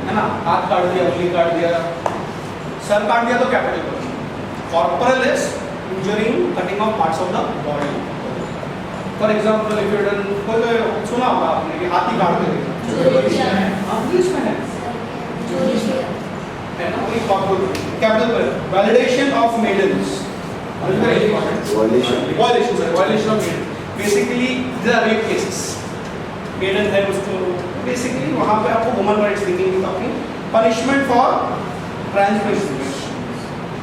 [SPEAKER 4] है ना, हाथ काट दिया, उंगली काट दिया, sir काट दिया तो capital punishment. Corporal is injuring, cutting off parts of the body. For example, if you done कोई सुना होगा आपने कि हाथी काट देते हैं. पुलिस में है. है ना, वही corporal. Capital validation of maidens. Very important. Violation, sir. Violation of maiden. Basically, these are rape cases. Maiden है उसको basically वहाँ पे आपको women rights दिखेंगी काफी. Punishment for transgression.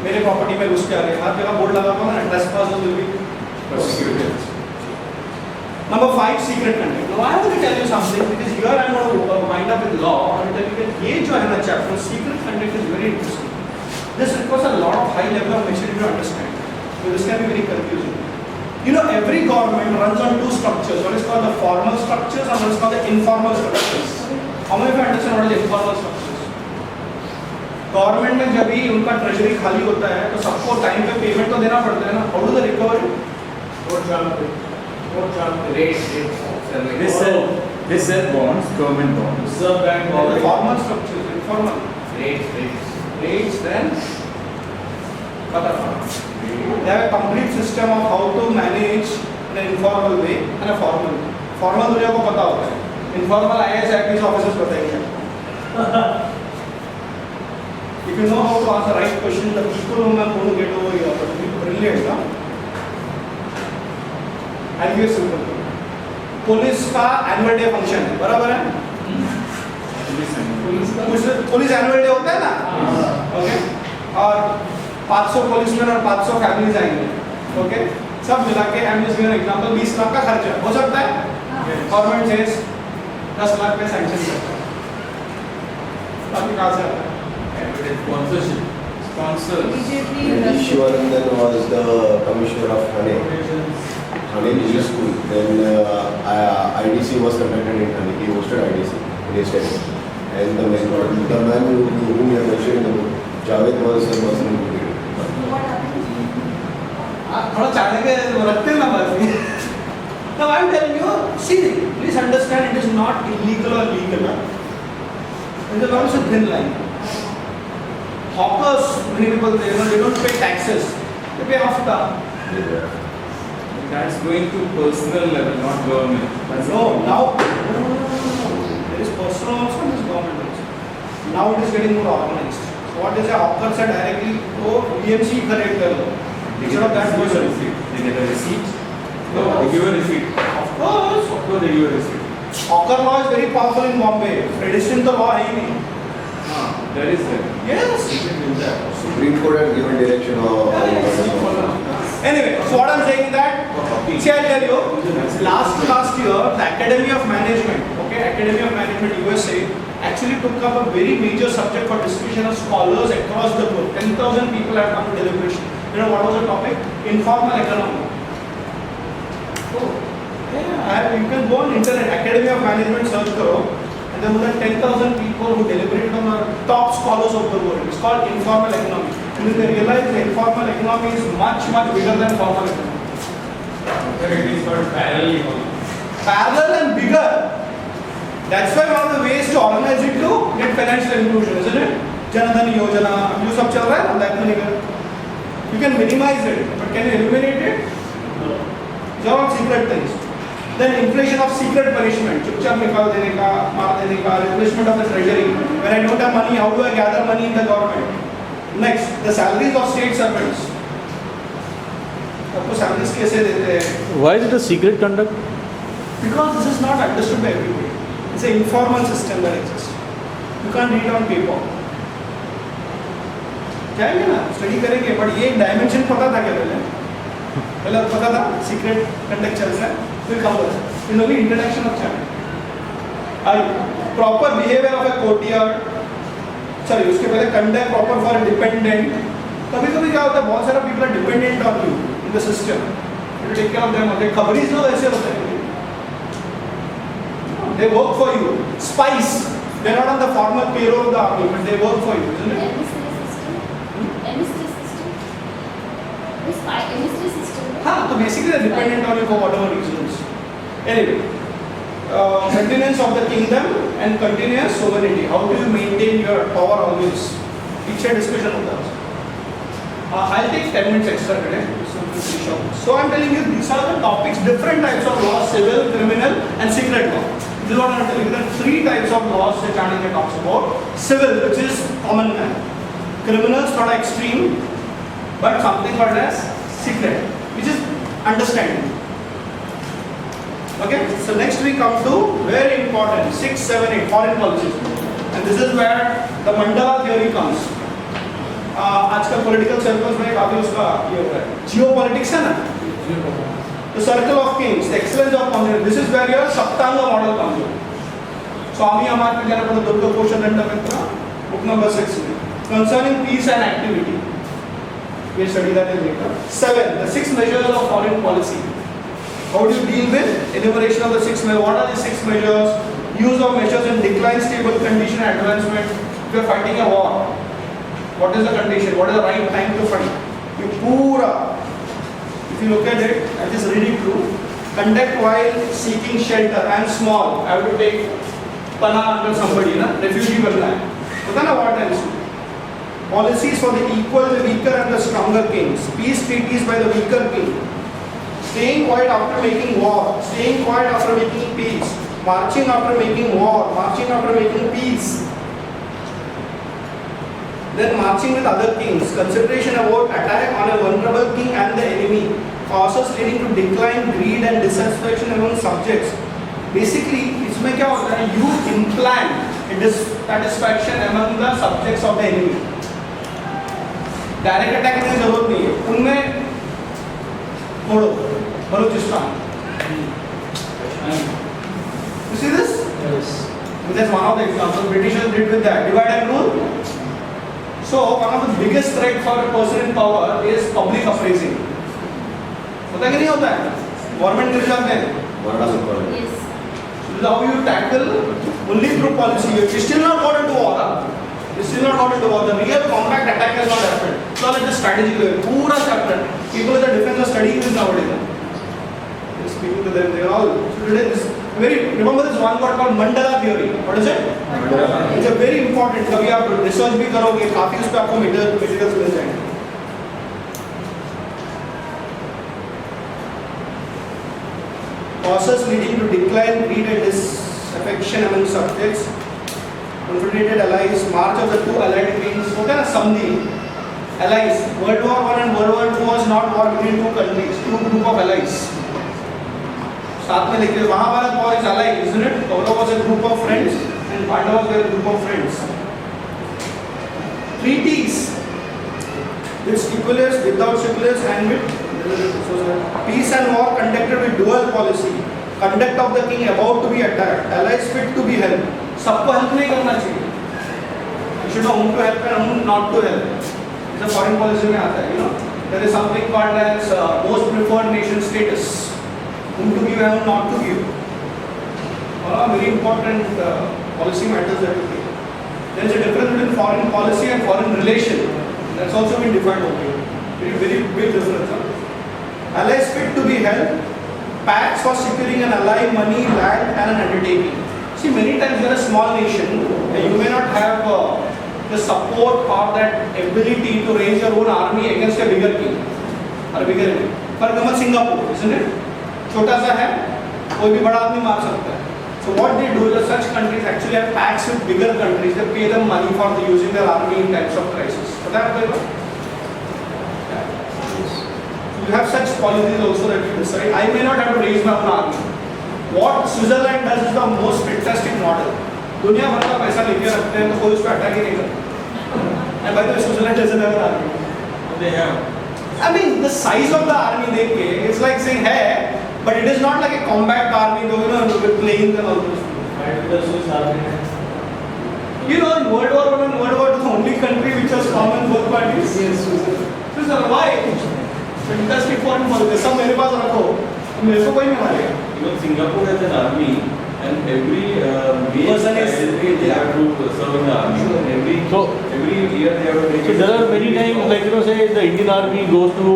[SPEAKER 4] मेरे प्रॉपर्टी में घुस के आ गए, हर जगह बोर्ड लगा हुआ है ना, trespassers will be prosecuted. Number 5, secret conduct. Now I want to tell you something because here I am going to wind up with law. I will tell you that ये जो है ना chapter, secret conduct is very interesting. This requires a lot of high level of maturity to understand. So this can be very confusing. You know, every government runs on two structures. One is called the formal structures and one is called the informal structures. How many of you understand what is the informal structures? Government में जब भी उनका treasury खाली होता है तो सबको time पे पेमेंट तो देना पड़ता है ना. How do they recover it?
[SPEAKER 6] They sell bonds, government bonds.
[SPEAKER 8] Reserve Bank
[SPEAKER 4] The
[SPEAKER 8] borrowing.
[SPEAKER 4] formal structures, informal. Rates then pata. They have a complete system of how to manage in an informal way and a formal. Formal दुनिया को पता होता है. Informal IAS IPS officers बताएंगे. If you know how to ask the right question, the people whom I'm going to get over here, I'll give you a simple thing. Police का annual day function है, बराबर है? Police annual day होता है ना? Okay, और 500 policeman और 500 families आएंगे, ओके, सब मिला के I am just giving example 20 lakh का खर्चा हो सकता है, गवर्नमेंट सेज 10 लाख पे सैंक्शन करता है, बाकी कहाँ से आता है?
[SPEAKER 7] And Shivanandan was the commissioner of Thane Village School. Then IDC was conducted in Thane. He hosted IDC in his tenure. And the man whom you have mentioned in the book, Javed, was the person who did it.
[SPEAKER 1] What happened?
[SPEAKER 4] थोड़ा चाहने के रखते हैं ना बस। Now I am telling you, see, please understand, it is not illegal or legal. There is also a thin line. Hawkers, many people they don't pay taxes. They pay hafta.
[SPEAKER 6] That's going to personal level, not government. That's
[SPEAKER 4] No, now there is personal also and there is government also. Now it is getting more organized. So what is a hawker से directly तो BMC collect कर लो. Instead of that person.
[SPEAKER 6] They get a receipt. No, they give a receipt.
[SPEAKER 4] Of course.
[SPEAKER 6] Of course, they give a receipt.
[SPEAKER 4] Hawker law is very powerful in Bombay. Tradition तो law है ही नहीं.
[SPEAKER 6] There is that.
[SPEAKER 4] Yes.
[SPEAKER 6] You can do that.
[SPEAKER 7] Supreme Court has given direction
[SPEAKER 4] Anyway, so what I'm saying is that, see, I'll tell you, last year, the Academy of Management, okay, Academy of Management USA, actually took up a very major subject for discussion of scholars across the globe. 10,000 people have come to deliberation. You know what was the topic? Informal economy. Oh, yeah, you can go on internet, Academy of Management, search karo, and there were more than 10,000 people who deliberated on the top scholars of the world. It's called informal economy. And then they realized the informal economy is much, much bigger than formal economy.
[SPEAKER 6] It is called parallel economy.
[SPEAKER 4] Parallel and bigger. That's why one of the ways to organize it to get financial inclusion, isn't it? Janadhan Yojana, you sab chal raha hai na, that money ka. You can minimize it, but can you eliminate it? No. These are all secret things. Then inflation of secret punishment, चुपचाप निकाल देने का, मार देने का, replacement of the treasury. When I don't have money, how do I gather money in the government? Next, the salaries of state servants. आपको salaries कैसे देते हैं?
[SPEAKER 2] Why is it a secret conduct?
[SPEAKER 4] Because this is not understood by everybody. It's an informal system that exists. You can't read on paper. जाएंगे ना, study करेंगे, but ये dimension पता था क्या पहले पता था सीक्रेट कंडक्ट चल रहा है, फिर कम होता है, in only introduction of chapter. I proper behaviour of a courtier, sorry उसके पहले कंडक्ट प्रॉपर फॉर डिपेंडेंट। कभी कभी क्या होता है, बहुत सारा people are dependent on you in the system, you take care of them. होते खबरीज लोग ऐसे होते हैं, they work for you. Spice, they are not on the formal payroll of the army, but they work for you, isn't it? हाँ, तो basically they're dependent on you for whatever reasons. Anyway, maintenance of the kingdom and continuous sovereignty. How do you maintain your power always? पीछे discussion होता है. I'll take 10 minutes extra today. So I'm telling you, these are the topics, different types of laws: civil, criminal, and secret law. This is what I'm telling you. There are 3 types of laws that Chanakya talks about. Civil, which is common man. Criminals, sort of extreme, but something called as secret, which is understanding. Okay, so next we come to very important 6, 7, 8 foreign policies, and this is where the mandala theory comes. आजकल political circles में काफी उसका ये हो रहा है, geopolitics है ना, the circle of kings, the excellence of concept. This is where your Saptanga model comes in. Swami Amar Prajanapada Durga Kosha Dandamitra, book number 6 में, concerning peace and activity. We'll study that later. 7, the 6 measures of foreign policy. How do you deal with enumeration of the 6 measures? What are the 6 measures? Use of measures in decline, stable condition, advancement. If you are fighting a war, what is the condition? What is the right time to fight? You pura, if you look at it, I just read it through. Conduct while seeking shelter. I am small. I have to take pana under somebody, na? Refugee बनना है. पता ना what else? Policies for the equal, the weaker, and the stronger kings. Peace treaties by the weaker king. Staying quiet after making war. Staying quiet after making peace. Marching after making war. Marching after making peace. then marching with other kings, consideration about attack on a vulnerable king and the enemy, causes leading to decline, greed and dissatisfaction among subjects. Basically, इसमें क्या होता है? You implant a dissatisfaction among the subjects of the enemy. Direct attack की जरूरत नहीं है. उनमें छोड़ो, Balochistan. You see this?
[SPEAKER 8] Yes.
[SPEAKER 4] That's one of the examples Britishers did with that. Divide and rule. So one of the biggest threat for a person in power is public appraising. होता है कि नहीं होता है? Government गिर जाते हैं.
[SPEAKER 1] Yes.
[SPEAKER 4] So this is how you tackle only through policy. You still not got into war. You still not got into war. The real compact attack has not happened. So let the strategy go. पूरा chapter. People in the defense are studying this nowadays. Speaking to them, they are all. So today this remember this one word called Mandala theory. What is it?
[SPEAKER 6] Mandala.
[SPEAKER 4] It's a very important. कभी आप research भी करोगे, काफी उस पे आपको materials मिल जाएंगे. Causes leading to decline, greed and disaffection among subjects. Confederated allies, march of the two allied kings. होता है ना संधि. Allies. World War I and World War II was not war between two countries, two group of allies. साथ में लेके Mahabharat war is allied, isn't it? Kaurava was a group of friends and Pandavas were a group of friends. Treaties with stipulates, without stipulates and with peace and war conducted with dual policy. Conduct of the king about to be attacked, allies fit to be helped. सबको help नहीं करना चाहिए. You should know whom to help and whom not to help. इसे foreign policy में आता है, you know. There is something called as most preferred nation status. Whom to give and whom not to give. Very important policy matters that you take. There is a difference between foreign policy and foreign relation. That's also been defined over here. Very big difference. Allies fit to be held. Pacts for securing an ally, money, land, and an undertaking. See, many times you are a small nation, and you may not have the support or that ability to raise your own army against a bigger king or a bigger enemy. For example, Singapore, isn't it? छोटा सा है, कोई भी बड़ा आदमी मार सकता है. So what they do is such countries actually have pacts with bigger countries. They pay them money for using their army in times of crisis. पता है आपको? You have such policies also that you decide. I may not have to raise my own army. What Switzerland does is the most fantastic model. दुनिया भर का पैसा लेके रखते हैं तो कोई उस पर अटैक ही नहीं करता. And by the way, Switzerland doesn't have an army.
[SPEAKER 6] They have.
[SPEAKER 4] I mean, the size of the army they pay, it's like saying, hey, but it is not like a combat army, though, you know, with planes and all those things. You know, in World War I and World War II, the only country which was common both parties.
[SPEAKER 8] Yes,
[SPEAKER 4] Switzerland. Why? Fantastic foreign policy. सब मेरे पास रखो, मेरे को कोई नहीं मारेगा.
[SPEAKER 2] Even Singapore has an army, and every
[SPEAKER 4] Person is-
[SPEAKER 2] they have to serve in the army. Every year they have to take. So there are many times, like say the Indian Army goes to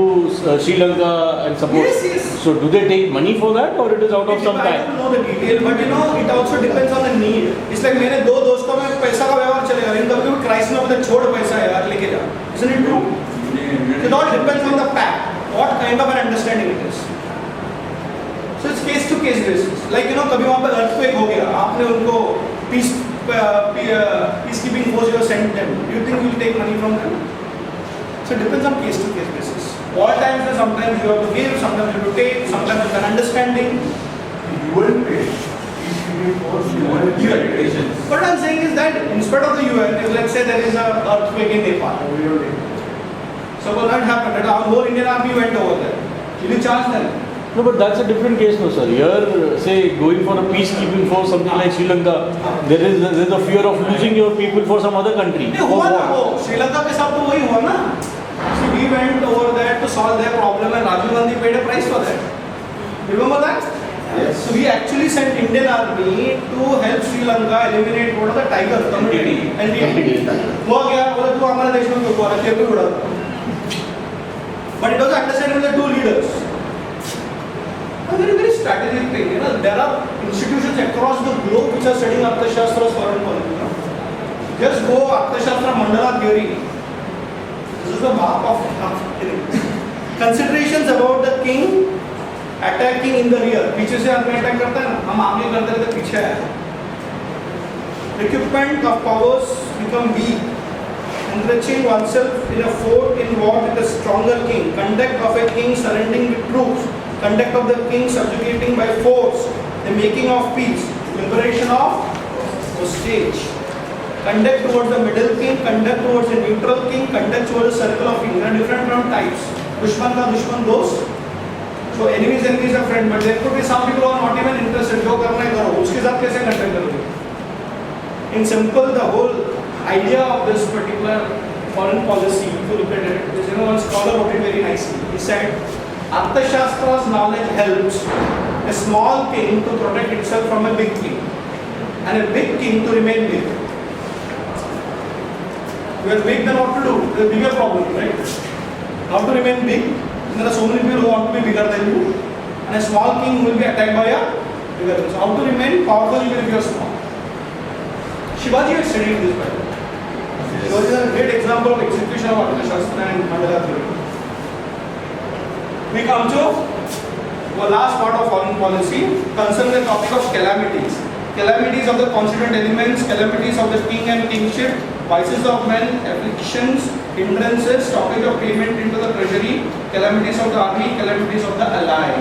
[SPEAKER 2] Sri Lanka and support.
[SPEAKER 4] Yes, yes.
[SPEAKER 2] So do they take money for that, or it is out of some
[SPEAKER 4] I
[SPEAKER 2] time?
[SPEAKER 4] don't know the detail, but you know, it also depends on the need. It's like मेरे दो दोस्तों में पैसा का व्यवहार चलेगा, लेकिन कभी कभी क्राइसिस में बोलते छोड़ पैसा यार लेके जा. Isn't it true? It all depends on the pact. What kind of an understanding it is. So it's case to case basis. Like you know, कभी वहाँ पे earthquake हो गया, आपने उनको peacekeeping force you have sent them. Do you think you will take money from them? So it depends on case to case basis. All times, sometimes you have to give, sometimes you have to take, sometimes it's an understanding.
[SPEAKER 7] UN pay. Peacekeeping force, UN pay.
[SPEAKER 4] What I'm saying is that instead of the UN, if let's say there is an earthquake in Nepal, so what happened? That our whole Indian army went over there. Will you charge them?
[SPEAKER 2] No, but that's a different case, no, sir. Here, say, going for a peacekeeping force, something like Sri Lanka, there is a fear of losing your people for some other country.
[SPEAKER 4] नहीं हुआ ना वो श्रीलंका के साथ तो वही हुआ ना. So we went over there to solve their problem and Rajiv Gandhi paid a price for that. Remember that?
[SPEAKER 7] Yes.
[SPEAKER 4] So we actually sent Indian army to help Sri Lanka eliminate what are the tiger community. NDT. वो गया बोला तू हमारे देश में क्यों आ रहा है? उड़ा. But it was understanding with the two leaders. A very strategic thing. You know, there are institutions across the globe which are studying Arthashastra foreign policy. You know? Just go Arthashastra Mandala theory. This is the map of considerations about the king attacking in the rear. पीछे से आदमी attack करता है ना, हम आगे करते रहते पीछे है. Equipment of powers become weak Enriching oneself in a fort in war with a stronger king. Conduct of a king surrendering with troops. Conduct of the king subjugating by force. The making of peace. Liberation of hostage. Conduct towards the middle king. Conduct towards a neutral king. Conduct towards a circle of kings. There are different types. Dushman ka dushman dost. So enemies are friends. But there could be some people who are not even interested. जो करना है करो. उसके साथ कैसे conduct करोगे? In simple, the whole idea of this particular foreign policy, if you look at it, is, one scholar wrote it very nicely. He said, Arthashastra's knowledge helps a small king to protect itself from a big king, and a big king to remain big. You are big, then what to do? There's a bigger problem, right? How to remain big? There are so many people who want to be bigger than you, and a small king will be attacked by a bigger king. So how to remain powerful even if you are small? Shivaji has studied this by the way. Shivaji is a great example of execution of Arthashastra and Mandala theory. We come to the last part of foreign policy, concerning the topic of calamities. Calamities of the constituent elements, calamities of the king and kingship, vices of men, afflictions, hindrances, stoppage of payment into the treasury, calamities of the army, calamities of the ally.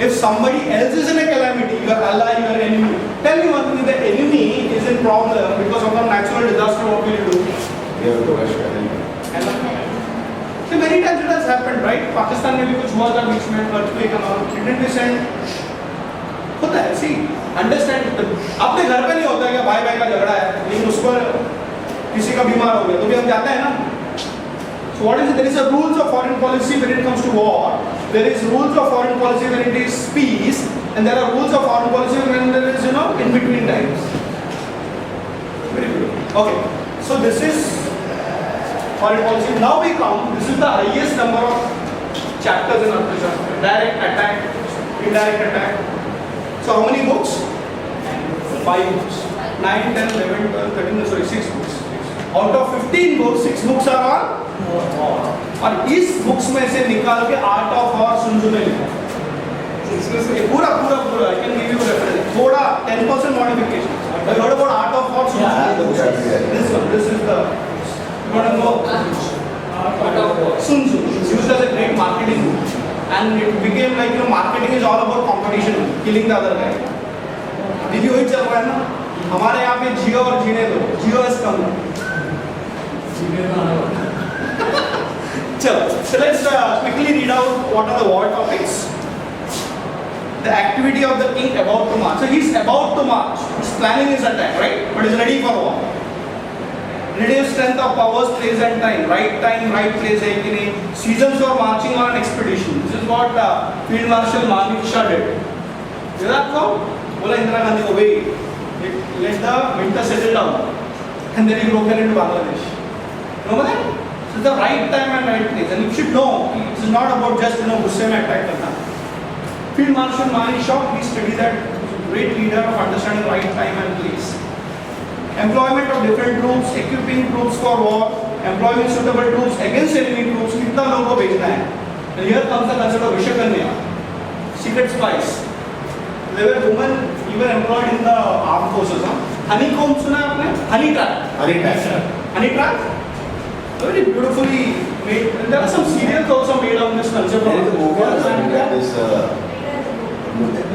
[SPEAKER 4] If somebody else is in a calamity, your ally, your enemy, tell me one thing, the enemy is in problem because of a natural disaster, what will you do?
[SPEAKER 7] You have to rush ahead.
[SPEAKER 4] So many times it has happened, right? Pakistan में भी कुछ हुआ था बीच में earthquake and all. It didn't descend. होता है, see, understand. अपने घर पे नहीं होता है कि भाई भाई का झगड़ा है, लेकिन उस पर किसी का बीमार हो गया, तो भी हम जाते हैं ना. So what is it? There is a rules of foreign policy when it comes to war. There is rules of foreign policy when it is peace, and there are rules of foreign policy when there is, in between times. Very good. Okay. So this is foreign policy. Now we come. This is the highest number of chapters in Arthashastra. Direct attack, indirect attack. So how many books? 5 books. 9, 10, 11, 12, 13. Sorry, 6 books. Out of 15 books, 6 books are on. और इस books में से निकाल के art of war सुन ने लिखा. पूरा I can give you reference. थोड़ा 10% modification. I heard about art of war. This is the, you want to know art of war. Sun Tzu used as a great marketing book, and it became like, marketing is all about competition, killing the other guy. अभी भी वही चल रहा है ना. हमारे यहाँ पे जियो और जीने दो. जियो is come. So let's quickly read out what are the war topics. The activity of the king about to march. So he's about to march. He's planning his attack, right? But he's ready for war. Relative strength of powers, place and time. Right time, right place. Seasons for marching on an expedition. This is what Field Marshal Manekshaw did. Did that come? Bola Indira Gandhi ko, wait. Let the winter settle down. And then he broke into Bangladesh. Remember that? So it's the right time and right place, and you should know it is not about just गुस्से में attack करना. Field Marshal Manekshaw, he studied that, great leader of understanding right time and place. Employment of different troops, equipping troops for war, employing suitable troops against enemy troops. कितना लोगों को भेजना है? And here comes the concept of Vishakanya, secret spies. There were women even employed in the armed forces. Honeycomb सुना है आपने? Honey trap. Honey trap. Very beautifully made. And there are some serials also made on this concept.
[SPEAKER 7] There is a movie also that is,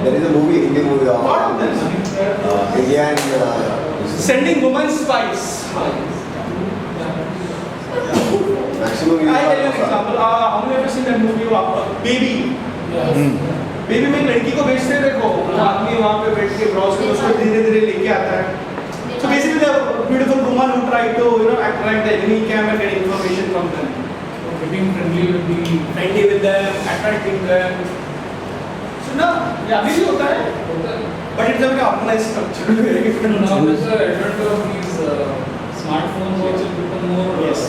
[SPEAKER 7] there is a movie, Indian movie of India and
[SPEAKER 4] Sending women spies.
[SPEAKER 7] maximum
[SPEAKER 4] I tell you an example. How many ever seen that movie of Baby? Baby में एक लड़की को भेजते देखो, आदमी वहाँ पे बैठ के ब्राउज करके उसको धीरे-धीरे लेके आता है. So basically, the beautiful woman who try to, attract the enemy camp and get information from them.
[SPEAKER 8] So getting friendly with them, attracting them.
[SPEAKER 4] So now, yeah, अभी भी होता है. But it's a very organized structure. Very different.
[SPEAKER 8] Now with the advent of these smartphones also become more.
[SPEAKER 4] Yes.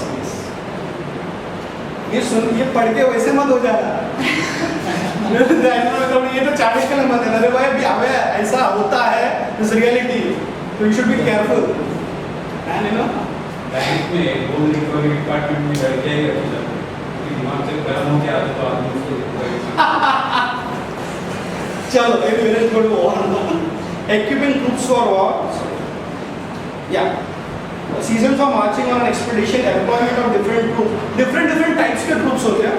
[SPEAKER 4] ये पढ़ के वैसे मत हो जाना. ये तो 40 का नंबर है. अरे भाई अभी आवे ऐसा होता है. This reality. So you should be careful. And
[SPEAKER 9] bank में गोल्ड रिकवरी डिपार्टमेंट में लड़के ही रखे जाते हैं. दिमाग से गर्म हो गया तो आदमी उसको
[SPEAKER 4] चलो let's go to war. Equipping troops for war. Yeah. season for marching on an expedition, employment of different troops, different types के troops होते हैं.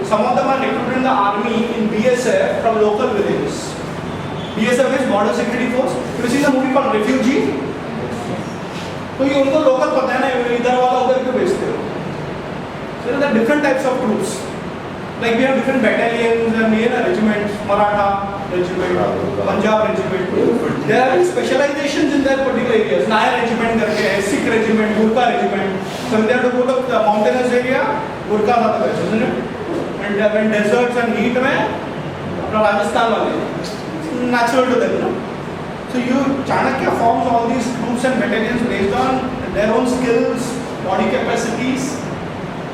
[SPEAKER 4] Some of them are recruited in the army, in BSF from local villages. BSF is Border Security Force. You see the movie called Refugee? तो ये उनको local पता है ना, इधर वाला उधर क्यों भेजते हो? So there are different types of troops. Like we have different battalions and regiments, Maratha regiment, Punjab regiment. There are specializations in their particular areas. Nair regiment करके है, Sikh regiment, Gurkha regiment. So when they have to go to the mountainous area, Gurkha are the best, isn't it? And when deserts and heat में, अपना राजस्थान वाले, natural to them, no? So you Chanakya forms all these troops and battalions based on their own skills, body capacities.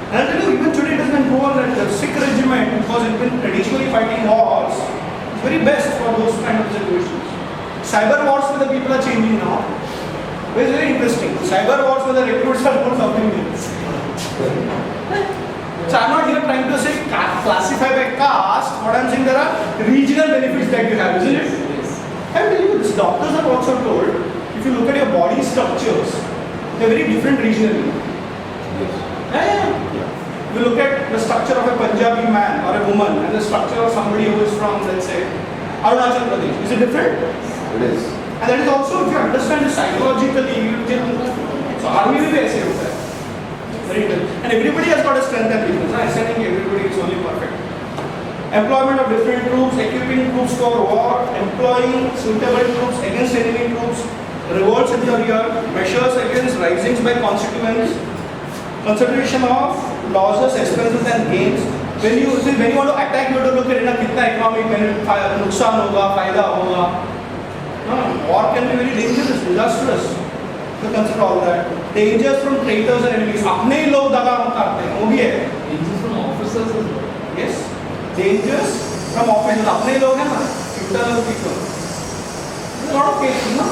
[SPEAKER 4] And I'll tell you, even today it has been proven that the Sikh regiment, because it has been traditionally fighting wars, is very best for those kind of situations. Cyber wars where the people are changing now. It's very interesting. Cyber wars where the recruits are more South Indians. So I'm not here trying to say classify by caste. What I'm saying, there are regional benefits that you have, isn't it? I tell you, these doctors are also told, if you look at your body structures, they're very different regionally. Yeah. If you look at the structure of a Punjabi man or a woman and the structure of somebody who is from, let's say, Arunachal Pradesh, is it different?
[SPEAKER 7] It is.
[SPEAKER 4] And that is also, if you understand it psychologically, you will. So army will be ऐसे होता है. Very good. And everybody has got a strength and weakness. I'm saying everybody is only perfect. Employment of different troops, equipping troops for war, employing suitable troops against enemy troops, revolts in the rear, measures against risings by constituents, consideration of losses, expenses and gains. When you want to attack, you have to look at कितना economic benefit, नुकसान होगा, फायदा होगा. No, war can be very dangerous, disastrous. So consider all that. Dangers from traitors and enemies. अपने ही लोग दगा करते हैं, वो भी है.
[SPEAKER 8] Dangers from officers as well.
[SPEAKER 4] Yes. Dangers from officers. अपने ही लोग हैं ना, internal people. There's a lot of cases, no?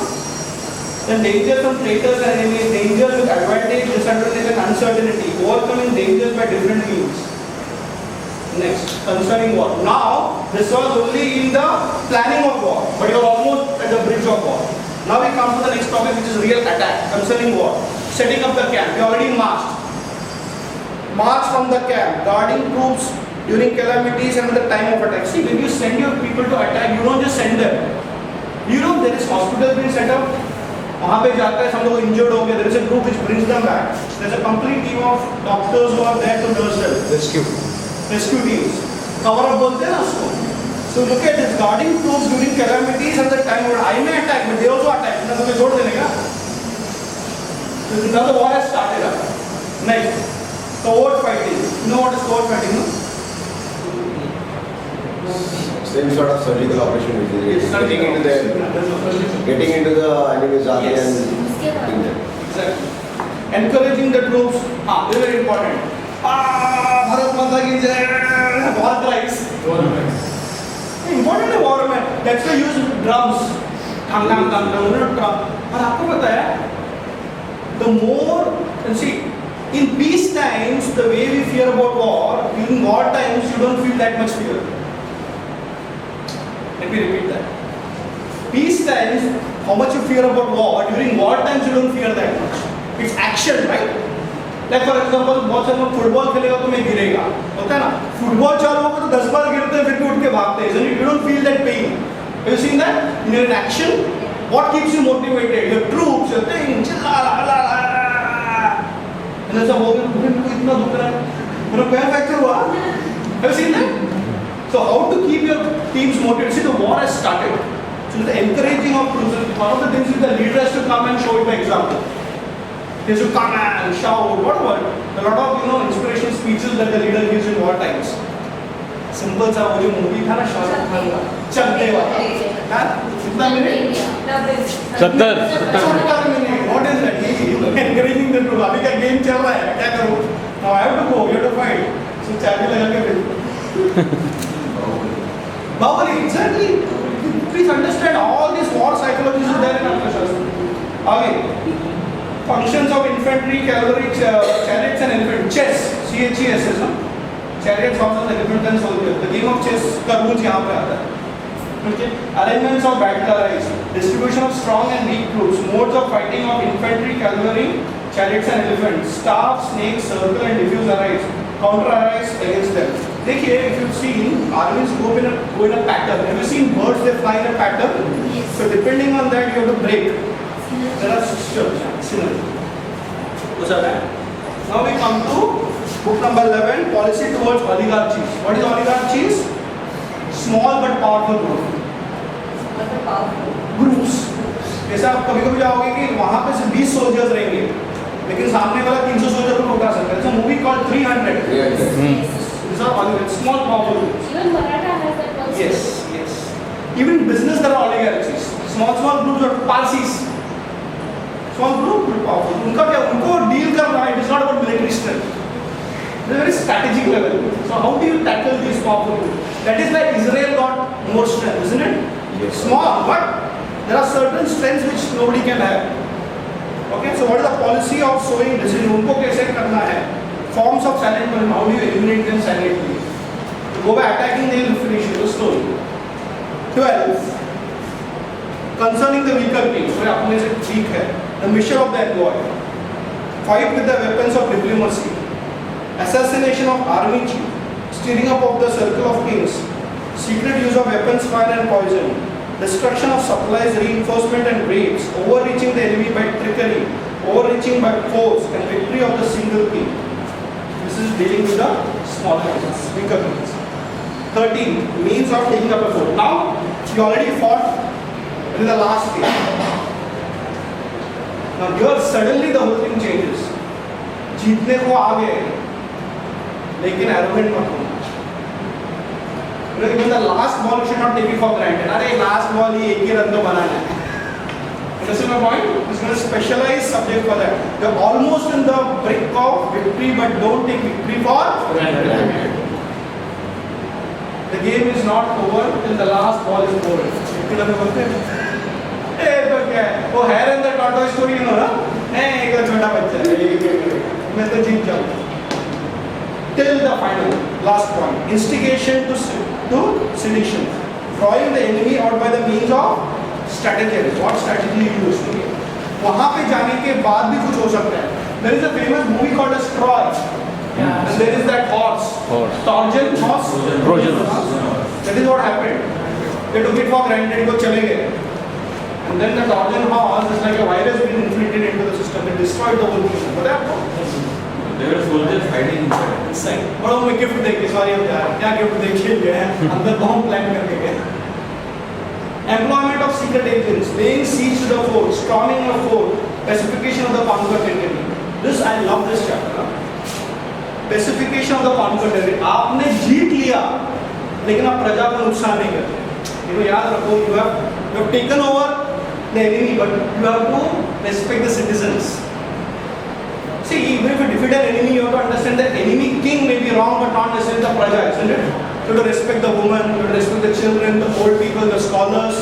[SPEAKER 4] Then dangers from traitors and enemies, dangers with advantage, disadvantage and uncertainty, overcoming dangers by different means. Next, concerning war. Now, this was only in the planning of war, but you are almost at the bridge of war. Now we come to the next topic, which is real attack, concerning war. Setting up the camp. We already marched. March from the camp, guarding troops during calamities and at the time of attack. See, when you send your people to attack, you don't just send them. You know there is hospital being set up. वहाँ पे जाता है, सब लोग injured हो गए. There is a group which brings them back. There is a complete team of doctors who are there to nurse them. Rescue teams. Cover up बोलते हैं ना उसको. So look at this, guarding troops during calamities and the time when I may attack, but they also attack. ना तो मैं छोड़ देने का. So now the war has started up. Next, covert fighting. You know what is covert fighting? No?
[SPEAKER 7] Same sort of surgical operation which is getting into the enemy's army
[SPEAKER 4] Yes.
[SPEAKER 7] and hitting them.
[SPEAKER 4] Exactly. Encouraging the troops. This is very important. Bharat Mata ki jai. War cries. Important है war में. That's why use drums. Thang thang thang thang. Drum. और आपको पता है? The more, and see, in peace times, the way we fear about war, in war times, you don't feel that much fear. Let me repeat that. Peace times, how much you fear about war, during war times you don't fear that much. It's action, right? Like for example, बहुत सारे लोग football खेलेगा तो मैं गिरेगा, होता है ना? फुटबॉल चालू होगा तो 10 बार गिरते हैं फिर भी उठ के भागते हैं, isn't it? You don't feel that pain. Have you seen that? When you're in action, what keeps you motivated? Your troops, your things, la la la la. And ऐसा हो गया, मुझे इतना दुख रहा है, मेरा पैर फ्रैक्चर हुआ. Have you seen that? So how to keep your teams motivated? See, the war has started. So the encouraging of troops, one of the things is the leader has to come and show it by example. He has to come and shout, whatever. A lot of inspirational speeches that the leader gives in war times. Simple सा वो जो movie था ना शाहरुख खान का, चक दे वाला. हाँ? कितना minute?
[SPEAKER 2] 70.
[SPEAKER 4] 70 minute. What is that? Encouraging the troops. अभी क्या game चल रहा है? क्या करूँ? Now I have to go. You have to fight. So चाबी लगा के भेजो. Bahubali, exactly. Please understand all this war psychology is there in Arthashastra. Okay. Functions of infantry, cavalry, chariots and elephant. Chess. CHES is no? Chariots also the different than soldiers. The game of chess का rules यहाँ पे आता है. Okay. Arrangements of battle arise. Distribution of strong and weak troops. Modes of fighting of infantry, cavalry, chariots and elephants, staff, snake, circle and diffuse arise, counter arise against them. देखिए, if you've seen armies go in a pattern. Have you seen birds? They fly in a pattern.
[SPEAKER 1] Yes.
[SPEAKER 4] So depending on that, you have to break. There are synergy. What's that? Now we come to book number 11, policy towards oligarchies. What is oligarchies? Small but powerful groups. जैसे आप कभी-कभी जाओगे कि वहाँ पे सिर्फ 20 soldiers रहेंगे, लेकिन सामने वाला 300 सोल्जर को उठा सकता है. It's a movie called 300. These are oligarchies, small powerful groups.
[SPEAKER 1] Even Maratha has that also.
[SPEAKER 4] Yes, yes. Even in business there are oligarchies. Small groups are Parsis. Small group powerful. उनका क्या? उनको deal करना है. It is not about military strength. It's a very strategic level. So how do you tackle these powerful groups? That is why Israel got more strength, isn't it?
[SPEAKER 7] Yes.
[SPEAKER 4] Small, but there are certain strengths which nobody can have. Okay, so what is the policy of sowing decision? उनको कैसे करना है? Forms of silent movement. How do you eliminate them silently? You go by attacking, they will finish the story. 12. Concerning the weaker teams, where अपने से ठीक है. The mission of the employee. Fight with the weapons of diplomacy. Assassination of army chief. Steering up of the circle of kings. Secret use of weapons, fire and poison. Destruction of supplies, reinforcement and raids. Overreaching the enemy by trickery. Overreaching by force and victory of the single king. This is dealing with the small countries, weaker countries. 13. Means of taking up a fort. Now, you already fought in the last game. Now here suddenly the whole thing changes. जीतने को आ गए, लेकिन arrogant मत होना. Even the last ball you should not take it for granted. अरे last ball ही एक ही run तो बनाना है. Understand my point? It's going to specialize subject for that. You're almost in the brink of victory, but don't take victory for granted. The game is not over till the last ball is over. तो क्या है? वो hare and the tortoise story know ना? एक छोटा बच्चा है, मैं तो जीत जाऊँ. Till the final, last point. Instigation to sedition. Drawing the enemy out by the means of strategy. What strategy you use? वहाँ पे जाने के बाद भी कुछ हो सकता है. There is a famous movie called as Troy. And there is that horse. Trojan horse.
[SPEAKER 2] Trojan.
[SPEAKER 4] That is what happened. They took it for granted. वो चले गए. And then the Trojan horse is like a virus being infiltrated into the system. It destroyed the whole thing. पता है आपको?
[SPEAKER 9] There were soldiers hiding inside.
[SPEAKER 4] बड़ों में gift देके sorry यार क्या गिफ्ट देके गए हैं अंदर बॉम्ब प्लान करके गए. Employment of secret agents, laying siege to the fort, storming a fort, pacification of the conquered territory. This I love this chapter. Pacification of the conquered territory. आपने जीत लिया, लेकिन आप प्रजा को नुकसान नहीं करते. You know, याद रखो, you have taken over the enemy, but you have to respect the citizens. See, even if you defeat an enemy, you have to understand that enemy king may be wrong, but not necessarily the praja, isn't it? You have to respect the woman, you have to respect the children, the old people, the scholars.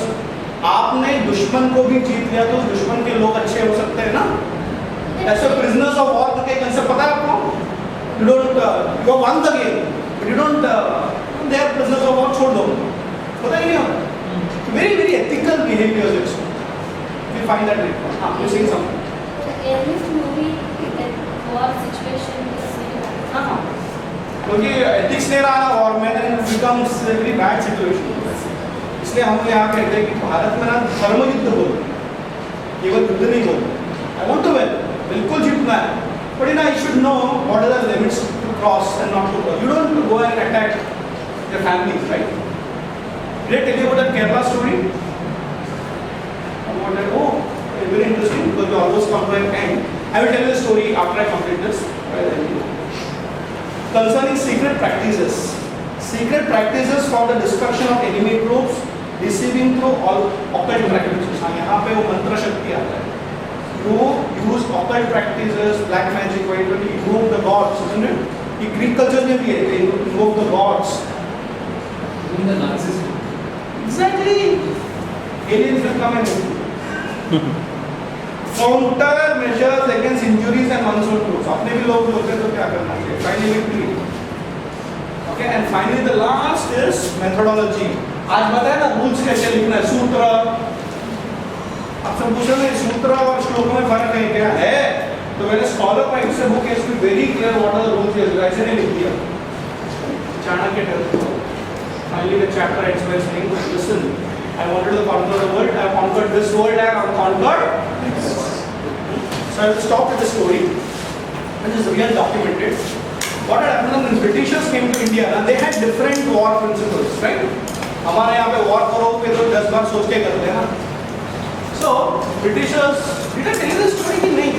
[SPEAKER 4] आपने दुश्मन को भी जीत लिया तो दुश्मन के लोग अच्छे हो सकते हैं ना? ऐसे prisoners of war का concept पता है आपको? You don't, you have won the game, but you don't, they are prisoners of war, छोड़ दो. पता ही नहीं होता. Very, very ethical behaviors actually. We find that later. You're saying something.
[SPEAKER 1] In this movie, that war situation is
[SPEAKER 4] क्योंकि ethics नहीं रहा war में, then it becomes a very bad situation. इसलिए हम यहाँ कहते हैं कि भारत में ना धर्म युद्ध हो, केवल युद्ध नहीं हो. I want to win, बिल्कुल जीतना है. But you know, you should know what are the limits to cross and not to cross. You don't go and attack your families, right? Did I tell you about that Kerala story? About that? Oh, very interesting because we almost come to an end. I will tell you the story after I complete this. Concerning secret practices. Secret practices for the destruction of enemy troops, deceiving through all occult practices. यहाँ पे वो मंत्र शक्ति आता है. You use occult practices, black magic, where you invoke the gods, isn't it? ये Greek culture में भी है, they invoke the gods.
[SPEAKER 8] In the Nazis.
[SPEAKER 4] Exactly. Aliens will come and counter measures against injuries and monsoon troops. अपने भी लोग होते हैं तो क्या करना चाहिए? Finally victory. Okay, and finally the last is methodology. आज बताया ना rules कैसे लिखना है, सूत्र. आप सब पूछ रहे हैं सूत्र और श्लोक में फर्क है क्या है? So when a scholar writes a book, he has to be very clear what are the rules he has. ऐसे नहीं लिख दिया. Chanakya tells you. Finally, the chapter ends by saying, "Listen, I wanted to conquer the world. I have conquered this world. I have conquered." So I will stop with the story, which is real documented. What had happened when Britishers came to India, and they had different war principles, right? हमारे यहाँ पे war करोगे तो 10 बार सोच के करते हैं ना. So Britishers, did I tell you this story कि नहीं?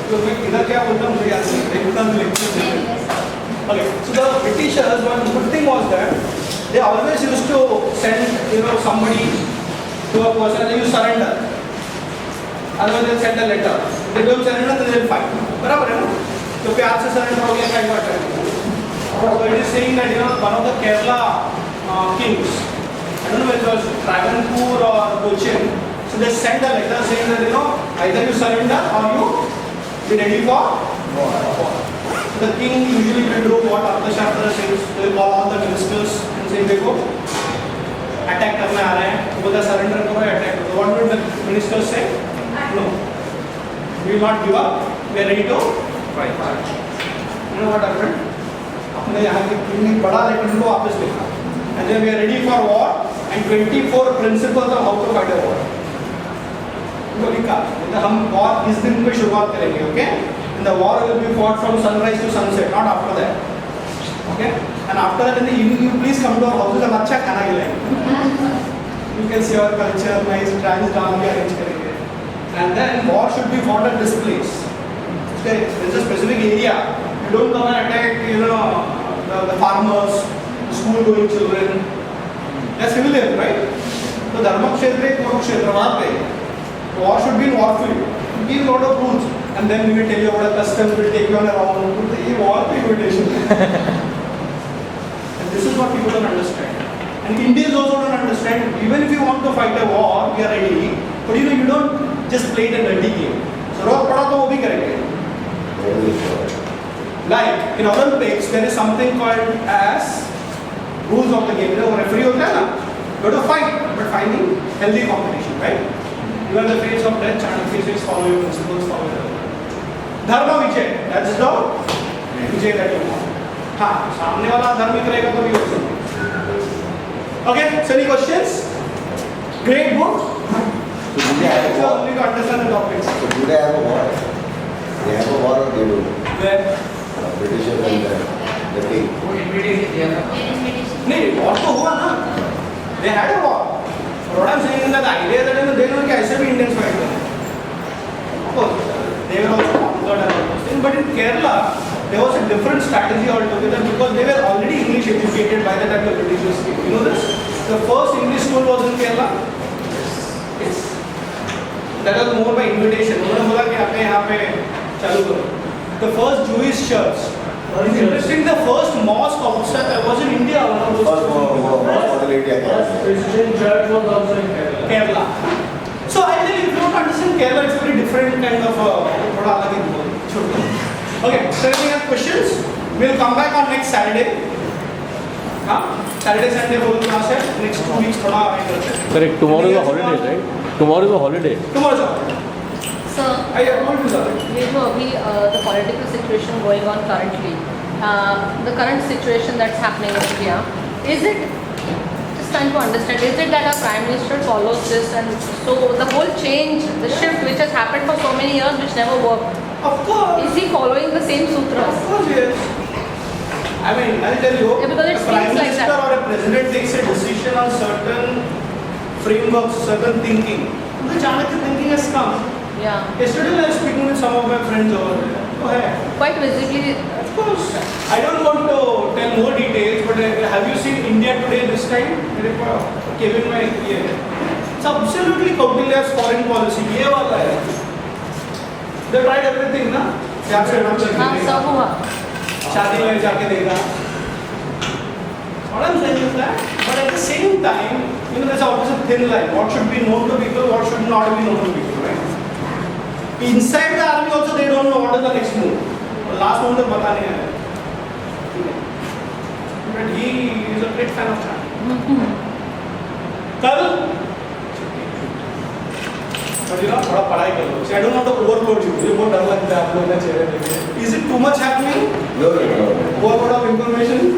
[SPEAKER 4] क्योंकि इधर क्या बोलता हूँ मुझे याद नहीं. एक उतना lecture देते. Okay, so the Britishers, one good thing was that they always used to send somebody to a person and you surrender. Otherwise they'll send a letter. If they don't surrender, then they'll fight. बराबर है ना? तो प्यार से surrender हो गया क्या बात है? So it is saying that one of the Kerala kings, I don't know whether it was Travancore or Cochin, so they sent a letter saying that either you surrender or you be ready for war. The king usually will do what Arthashastra says. They will call all the ministers and say, देखो attack करने आ रहे हैं, तो बोलता surrender करो या attack करो. What would the ministers say? No, we will not give up. We are ready to fight. You know what happened? अपने यहाँ के king ने बड़ा लेकिन उनको वापस लिखा. And then we are ready for war and 24 principles of how to fight a war. उनको लिखा. मतलब हम war इस दिन पे शुरुआत करेंगे, okay? And the war will be fought from sunrise to sunset, not after that. Okay? And after that in the evening, you please come to our house. हम अच्छा खाना खिलाएंगे. You can see our culture, nice trans dance भी arrange करेंगे. And then war should be fought at this place. Okay? There's a specific area. You don't come and attack, the farmers, the school-going children. That's familiar, right? So Dharma Kshetra, Kurukshetra, वहाँ पे war should be in war field. Give a lot of rules. And then we will tell you about a custom, we will take you on a round. This war invitation. And this is what people don't understand. And Indians also don't understand. Even if you want to fight a war, we are ready. But you don't just play it a dirty game. जरूरत पड़ा तो वो भी करेंगे. Like in Olympics, there is something called as rules of the game. Referee होता है ना? You have to fight, but finding healthy competition, right? You are the face of death. Chanakya says follow your principles, follow your Dharma Vijay, that's the Vijay that you want. हाँ, सामने वाला धार्मिक रहेगा तो भी हो सकता. Okay, so any questions? Great book.
[SPEAKER 7] So do they have a war?
[SPEAKER 4] Only to understand the topics.
[SPEAKER 7] So do they have a war? They have a war or they don't?
[SPEAKER 4] Where?
[SPEAKER 7] Britishers and the king.
[SPEAKER 4] नहीं, war तो हुआ ना. They had a war. What I'm saying is that the idea that they know कि ऐसे भी Indians fight करें. Of course, they were also conquered and all those things. But in Kerala, there was a different strategy altogether because they were already English educated by the time the Britishers came. You know this? The first English school was in Kerala. Yes. That was more by invitation. उन्होंने बोला कि आपने यहाँ पे चालू करो. The first Jewish church. It's interesting. The first mosque outside was in India.
[SPEAKER 7] First model India.
[SPEAKER 9] Christian church was also in Kerala.
[SPEAKER 4] Kerala. So I think if you don't understand Kerala, it's a very different kind of थोड़ा अलग ही बोल. Okay. So any other questions? We'll come back on next Saturday. हाँ? Saturday, Sunday full class है. Next 2 weeks थोड़ा आगे करते हैं.
[SPEAKER 2] Correct. Tomorrow is a holiday, right? Tomorrow is a holiday.
[SPEAKER 4] Tomorrow is a holiday.
[SPEAKER 1] Sir,
[SPEAKER 4] I told you that.
[SPEAKER 1] ये जो अभी the political situation going on currently, the current situation that's happening in India, is it, just trying to understand, is it that our Prime Minister follows this and so the whole change, the shift which has happened for so many years which never worked,
[SPEAKER 4] Of course.
[SPEAKER 1] is he following the same sutras?
[SPEAKER 4] Of course, yes. I mean, I'll tell you,
[SPEAKER 1] Yeah, because it
[SPEAKER 4] a prime
[SPEAKER 1] seems like
[SPEAKER 4] minister
[SPEAKER 1] that.
[SPEAKER 4] or a president takes a decision on certain frameworks, certain thinking. The Chanakya thinking has come.
[SPEAKER 1] Yeah,
[SPEAKER 4] Yesterday I was speaking with some of my friends over there. Go ahead.
[SPEAKER 1] quite visibly.
[SPEAKER 4] Of course. I don't want to tell more details, but have you seen India today this time? Kevin, my it's absolutely Kautilya's foreign policy. ये वाला है. They tried everything, ना? क्या से
[SPEAKER 1] हाँ, सब हुआ.
[SPEAKER 4] शादी में जाके देगा. What I'm saying is that, but at the same time, there's always a thin line. What should be known to people, what should not be known to people, right? Inside the army also, they don't know what is the next move. The last move, they पता नहीं है. But he is a great fan of China. कल but you know थोड़ा पढ़ाई कर लो. See, I don't want to overload you. मुझे बहुत डर लगता है आपको इतना चेहरे पे. Is it too much happening?
[SPEAKER 7] No.
[SPEAKER 4] Overload of information?